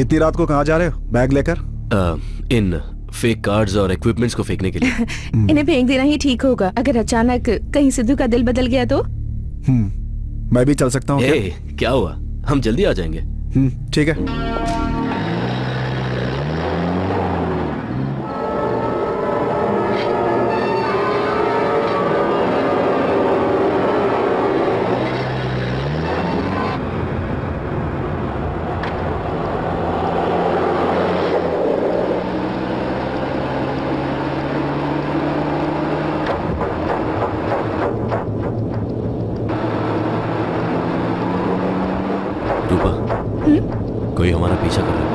इतनी रात को कहाँ जा रहे हो बैग लेकर? इन फेक कार्ड्स और इक्विपमेंट्स को फेंकने के लिए। इन्हें फेंक देना ही ठीक होगा। अगर अचानक कहीं सिद्धू का दिल बदल गया तो? मैं भी चल सकता हूँ क्या हुआ? हम जल्दी आ जाएंगे। ठीक है। कोई हमारा पीछा कर रहा है।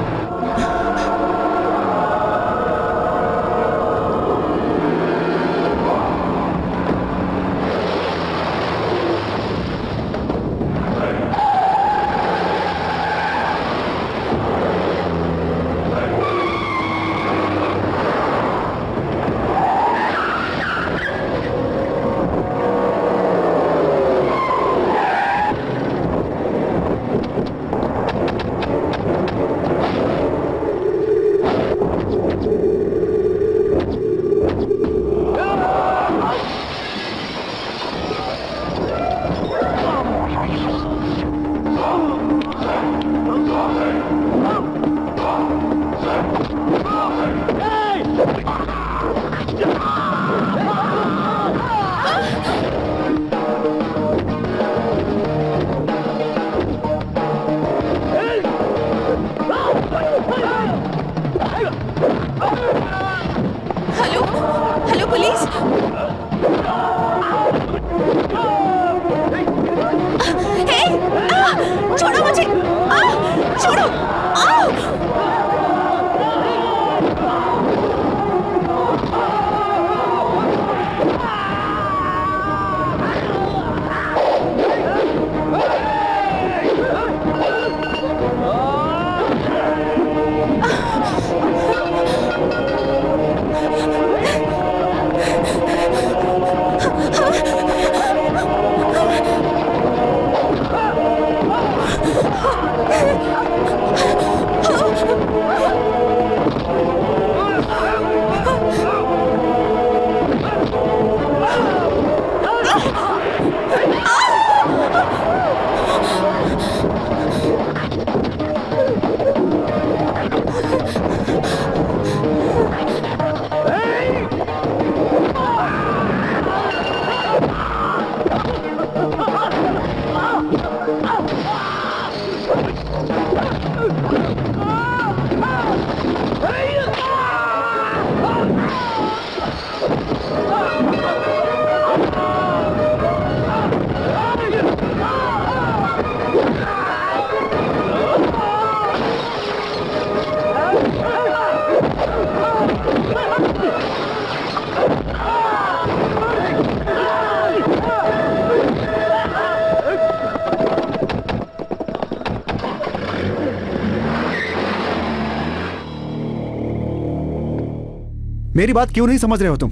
मेरी बात क्यों नहीं समझ रहे हो तुम?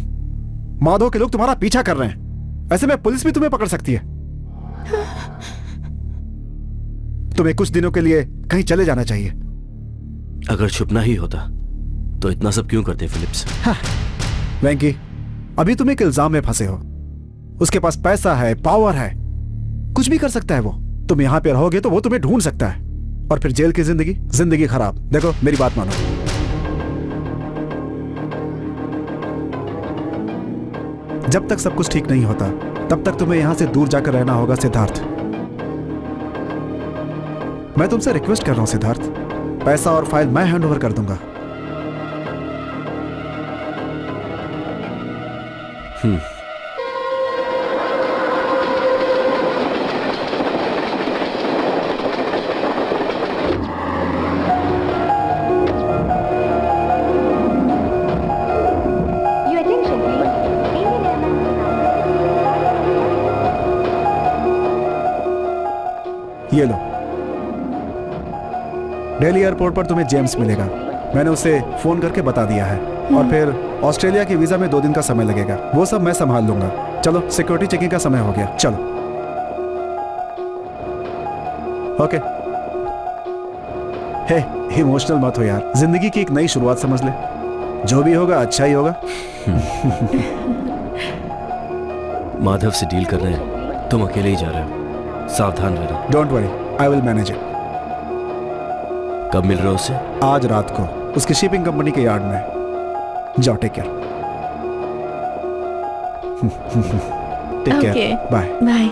माधव के लोग तुम्हारा पीछा कर रहे हैं, ऐसे में पुलिस भी तुम्हें पकड़ सकती है। तुम्हें कुछ दिनों के लिए कहीं चले जाना चाहिए। अगर छुपना ही होता तो इतना सब क्यों करते फिलिप्स? वेंकी, अभी तुम एक इल्जाम में फंसे हो। उसके पास पैसा है, पावर है, कुछ भी कर सकता है वो। तुम यहां पे रहोगे तो वो तुम्हें ढूंढ सकता है, और फिर जेल की जिंदगी खराब। देखो मेरी बात मानो। जब तक सब कुछ ठीक नहीं होता तब तक तुम्हें यहां से दूर जाकर रहना होगा सिद्धार्थ। मैं तुमसे रिक्वेस्ट कर रहा हूं सिद्धार्थ, पैसा और फाइल मैं हैंड ओवर कर दूंगा। ये लो, दिल्ली एयरपोर्ट पर तुम्हें जेम्स मिलेगा। मैंने उसे फोन करके बता दिया है। और फिर ऑस्ट्रेलिया की वीजा में 2 दिन का समय लगेगा, वो सब मैं संभाल लूंगा। चलो, सिक्योरिटी चेकिंग का समय हो गया, चलो। ओके। हे, इमोशनल मत हो यार, जिंदगी की एक नई शुरुआत समझ ले। जो भी होगा अच्छा ही होगा। माधव से डील कर रहे हैं, तुम अकेले ही जा रहे हो, सावधान रहना। Don't worry, I will manage it. कब मिल रहे हो उससे? आज रात को उसकी शिपिंग कंपनी के यार्ड में। जाओ, take care. Take care, bye bye.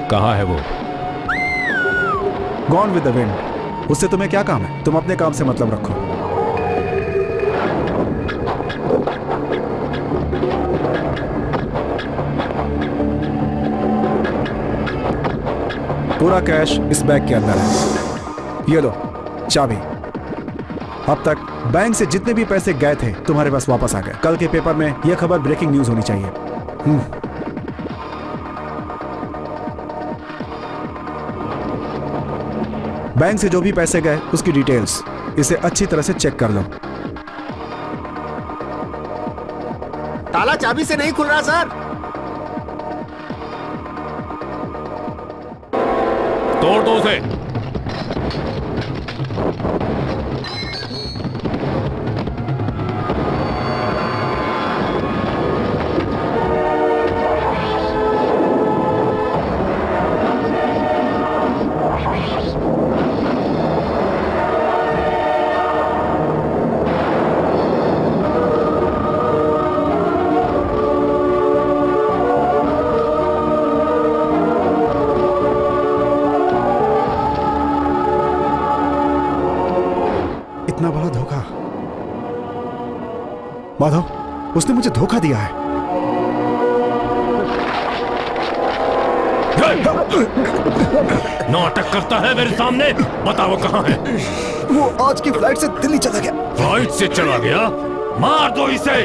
कहाँ है वो? Gone with the wind. उससे तुम्हें क्या काम है? तुम अपने काम से मतलब रखो। पूरा कैश इस बैग के अंदर है। ये लो चाबी। अब तक बैंक से जितने भी पैसे गए थे तुम्हारे पास वापस आ गए। कल के पेपर में यह खबर ब्रेकिंग न्यूज होनी चाहिए। बैंक से जो भी पैसे गए उसकी डिटेल्स इसे अच्छी तरह से चेक कर लो। ताला चाबी से नहीं खुल रहा सर। तोड़ दो उसे। इतना बड़ा धोखा। माधव, उसने मुझे धोखा दिया है। नाटक करता है मेरे सामने। बता वो कहाँ है? वो आज की फ्लाइट से दिल्ली चला गया। फ्लाइट से चला गया? मार दो इसे।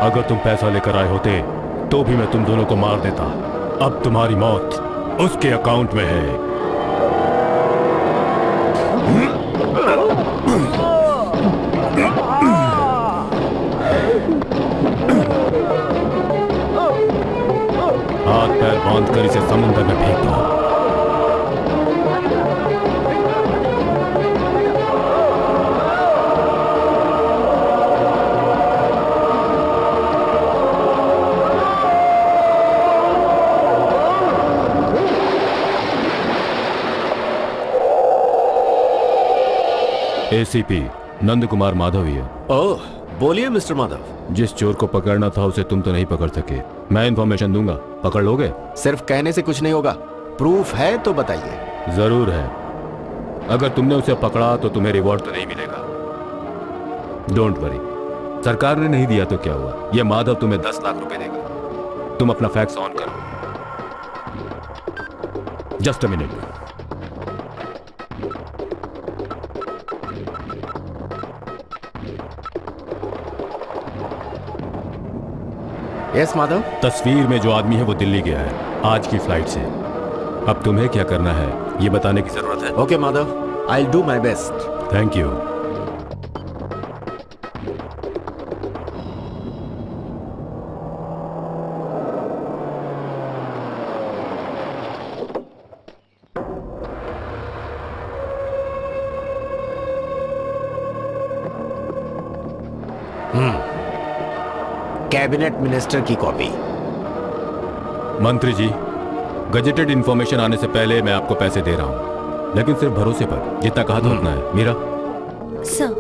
अगर तुम पैसा लेकर आए होते तो भी मैं तुम दोनों को मार देता। अब तुम्हारी मौत उसके अकाउंट में है। पकड़कर इसे समुद्र में फेंक दो। एसीपी नंद कुमार माधव ही है। ओह, बोलिए मिस्टर माधव। जिस चोर को पकड़ना था उसे तुम तो नहीं पकड़ सके। मैं इन्फॉर्मेशन दूंगा, पकड़ लोगे? सिर्फ कहने से कुछ नहीं होगा, प्रूफ है तो बताइए। जरूर है। अगर तुमने उसे पकड़ा तो तुम्हें रिवॉर्ड तो नहीं मिलेगा। डोंट वरी, सरकार ने नहीं दिया तो क्या हुआ, यह माधव तुम्हें 10 लाख रुपए देगा। तुम अपना फैक्स ऑन करो। Just a minute. Yes Madhav. तस्वीर में जो आदमी है वो दिल्ली गया है आज की फ्लाइट से। अब तुम्हें क्या करना है ये बताने की जरूरत है। Okay Madhav, I will do my best. Thank you. Cabinet minister की कॉपी। मंत्री जी, गजेटेड इंफॉर्मेशन आने से पहले मैं आपको पैसे दे रहा हूं, लेकिन सिर्फ भरोसे पर। जितना कहा था उतना है। Meera sir,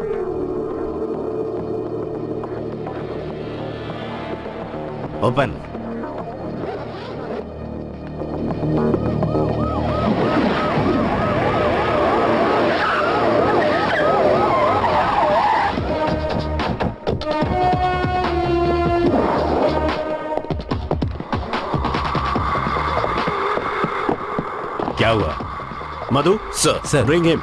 open. क्या हुआ? Madhu sir bring him.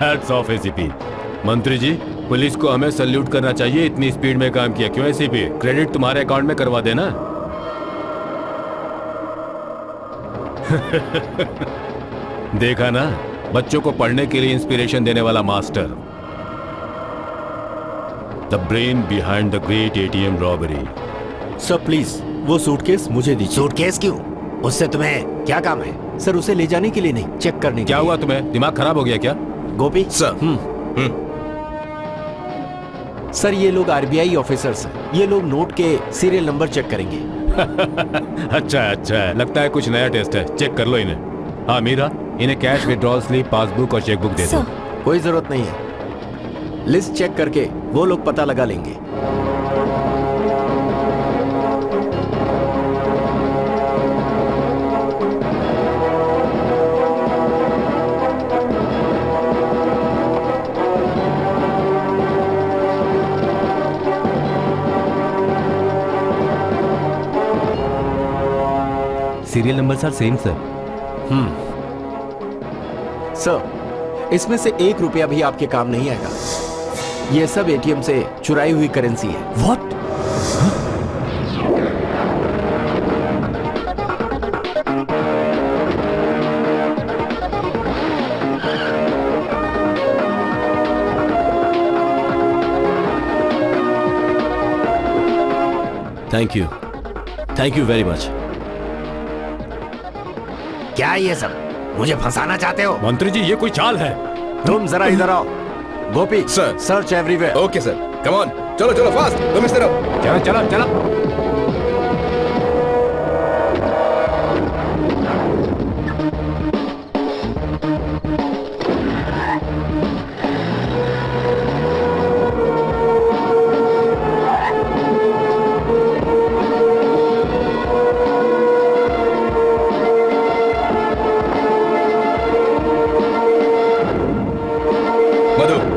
Hats off ACP. मंत्री जी, पुलिस को हमें सल्यूट करना चाहिए, इतनी स्पीड में काम किया। क्यों एसीपी? क्रेडिट तुम्हारे अकाउंट में करवा देना। देखा ना, बच्चों को पढ़ने के लिए इंस्पिरेशन देने वाला master. The brain behind the great ATM robbery. Sir please वो सूटकेस मुझे दीजिए। सूटकेस क्यों? उससे तुम्हें क्या काम है? सर उसे ले जाने के लिए नहीं, चेक करने के क्या लिए। हुआ तुम्हें? दिमाग खराब हो गया क्या? गोपी सर। सर ये लोग आरबीआई ऑफिसर्स हैं। ये लोग नोट के सीरियल नंबर चेक करेंगे। अच्छा है, लगता है कुछ नया टेस्ट है। चेक कर लो इन्हें। हाँ मीरा, इन्हें कैश विड्रॉल स्लिप, पासबुक और चेकबुक दे दो। कोई जरूरत नहीं है, लिस्ट चेक करके वो लोग पता लगा लेंगे। Serial number sir same sir. Sir इसमें से 1 रुपया भी आपके काम नहीं आएगा। ये सब एटीएम से चुराई हुई करेंसी है। What? Thank you very much. क्या ये सब? मुझे फंसाना चाहते हो? मंत्री जी, ये कोई चाल है। तुम जरा इधर आओ। Gopi sir, search everywhere. Okay sir, come on, चलो चलो फास्ट, तुम इस तरफ। चलो।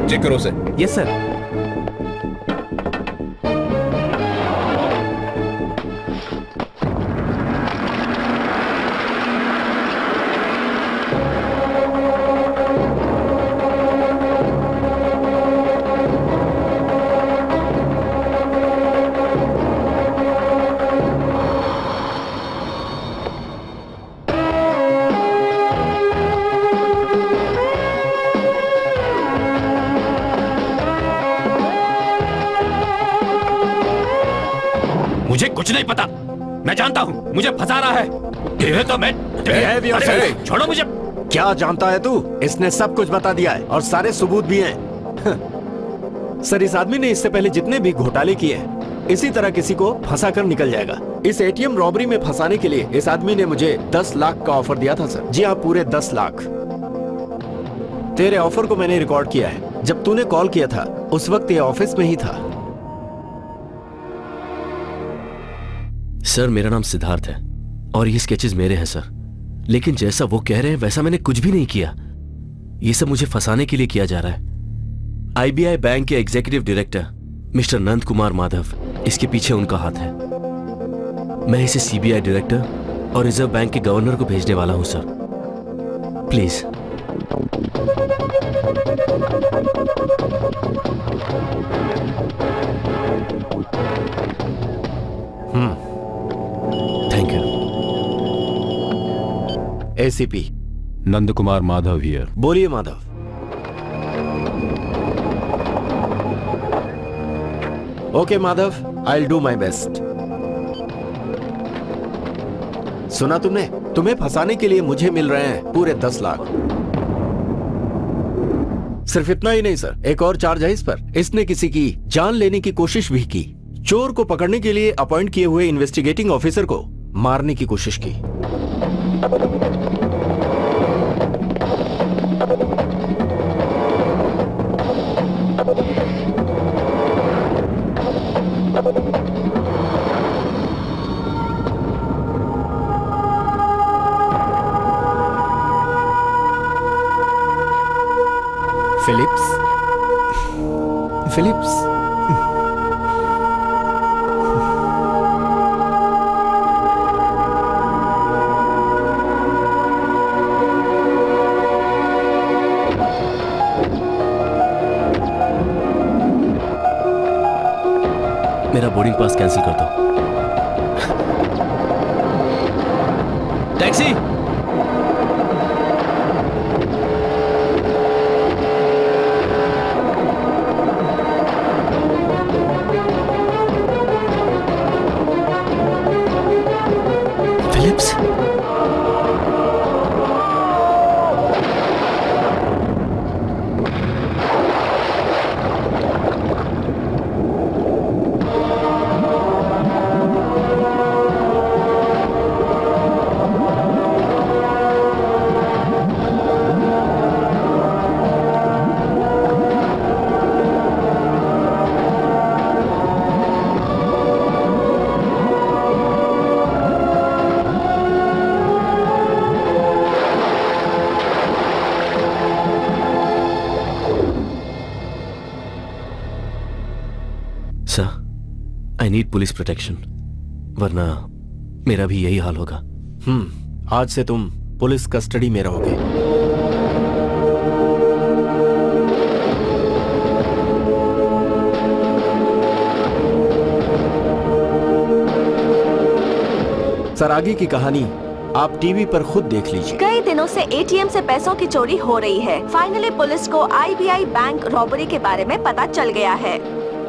चेक करो उसे। Yes sir. कुछ नहीं पता। मैं जानता हूँ मुझे फंसा रहा है। ये तो मैं अरे, छोड़ो मुझे। क्या जानता है तू? इसने सब कुछ बता दिया है और सारे सबूत भी हैं। सर, इस आदमी ने इससे पहले जितने भी घोटाले किए हैं, इसी तरह किसी को फंसा कर निकल जाएगा। इस एटीएम रॉबरी में फंसाने के लिए इस आदमी ने मुझे 10 लाख का ऑफर दिया था सर। जी हाँ, पूरे 10 लाख। तेरे ऑफर को मैंने रिकॉर्ड किया है। जब तूने कॉल किया था उस वक्त ये ऑफिस में ही था। सर, मेरा नाम सिद्धार्थ है और ये स्केचेस मेरे हैं सर। लेकिन जैसा वो कह रहे हैं वैसा मैंने कुछ भी नहीं किया। ये सब मुझे फंसाने के लिए किया जा रहा है। आईबीआई बैंक के executive director mister Nand Kumar Madhav, इसके पीछे उनका हाथ है। मैं इसे सीबीआई डायरेक्टर और रिजर्व बैंक के गवर्नर को भेजने वाला हूं sir. Please. Thank you. ACP Nand Kumar Madhav here. बोलिए Madhav. Okay Madhav, I will do my best. सुना तुमने? तुम्हें फंसाने के लिए मुझे मिल रहे हैं पूरे 10 लाख। सिर्फ इतना ही नहीं सर, एक और चार्ज है इस पर। इसने किसी की जान लेने की कोशिश भी की। चोर को पकड़ने के लिए अपॉइंट किए हुए इन्वेस्टिगेटिंग ऑफिसर को मारने की कोशिश की। फिलिप्स मेरा बोर्डिंग पास कैंसिल कर दो। Taxi. Phillips. I need police protection, वरना मेरा भी यही हाल होगा। आज से तुम पुलिस कस्टडी में रहोगे। सर, आगे की कहानी आप टीवी पर खुद देख लीजिए। कई दिनों से एटीएम से पैसों की चोरी हो रही है। फाइनली पुलिस को आईबीआई बैंक रॉबरी के बारे में पता चल गया है।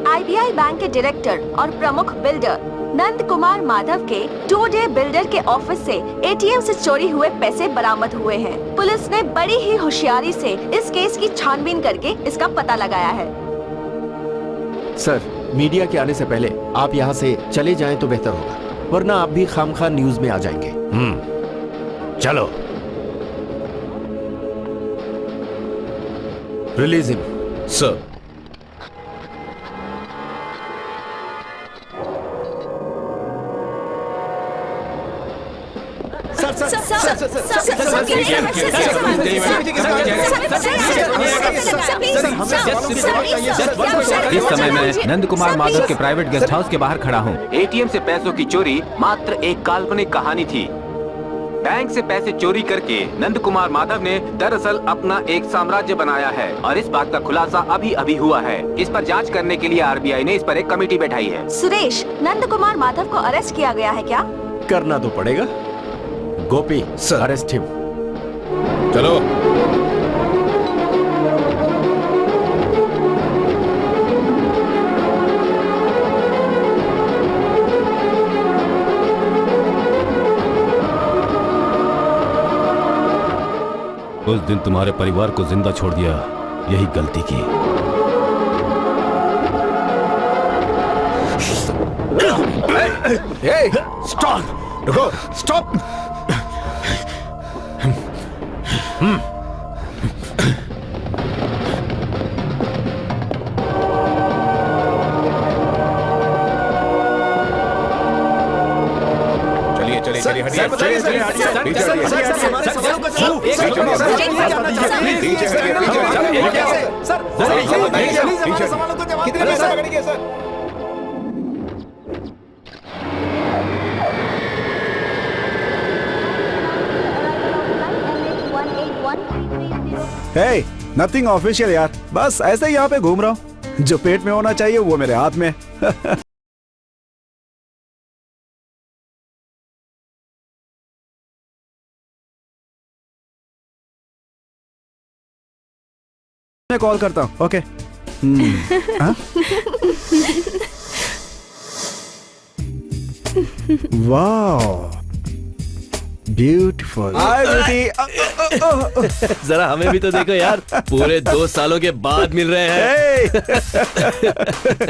आईबीआई बैंक के डायरेक्टर और प्रमुख बिल्डर नंद कुमार माधव के 2-डे बिल्डर के ऑफिस से एटीएम से चोरी हुए पैसे बरामद हुए हैं। पुलिस ने बड़ी ही होशियारी से इस केस की छानबीन करके इसका पता लगाया है। सर, मीडिया के आने से पहले आप यहाँ से चले जाएं तो बेहतर होगा, वरना आप भी खामखा न्यूज में आ जाएंगे। चलो, रिलीज हिम। सर। इस समय मैं नंद कुमार माधव के प्राइवेट गेस्ट हाउस के बाहर खड़ा हूँ। एटीएम से पैसों की चोरी मात्र एक काल्पनिक कहानी थी। बैंक से पैसे चोरी करके नंद कुमार माधव ने दरअसल अपना एक साम्राज्य बनाया है और इस बात का खुलासा अभी अभी हुआ है। इस पर जांच करने के लिए आरबीआई ने इस पर एक कमेटी बैठाई है। सुरेश, नंद कुमार माधव को अरेस्ट किया गया है क्या? करना तो पड़ेगा। गोपी, अरेस्ट हिम। चलो। उस दिन तुम्हारे परिवार को जिंदा छोड़ दिया, यही गलती की। स्टॉप, रुको, स्टॉप। चलिए हटिए, हे, नथिंग ऑफिशियल यार, बस ऐसे ही यहाँ पे घूम रहा हूँ। जो पेट में होना चाहिए वो मेरे हाथ में। मैं कॉल करता हूँ। ओके। वाह, ब्यूटीफुल। हाय ब्यूटी। जरा हमें भी तो देखो यार, पूरे 2 सालों के बाद मिल रहे हैं।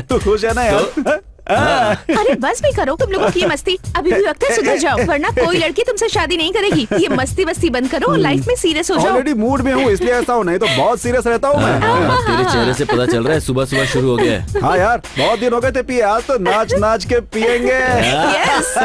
तू खुश है ना यार? अरे बस भी करो, तुम लोगों की मस्ती अभी भी वक्त है, सुधर जाओ, वरना कोई लड़की तुमसे शादी नहीं करेगी। ये मस्ती वस्ती बंद करो और लाइफ में सीरियस हो जाओ। ऑलरेडी मूड में हूँ इसलिए ऐसा हूँ, नहीं तो बहुत सीरियस रहता हूँ मैं। तेरे चेहरे से पता चल रहा है सुबह सुबह शुरू हो गया है। हाँ यार, बहुत दिन हो गए थे पिए, आज तो नाच नाच के पियेंगे। यस।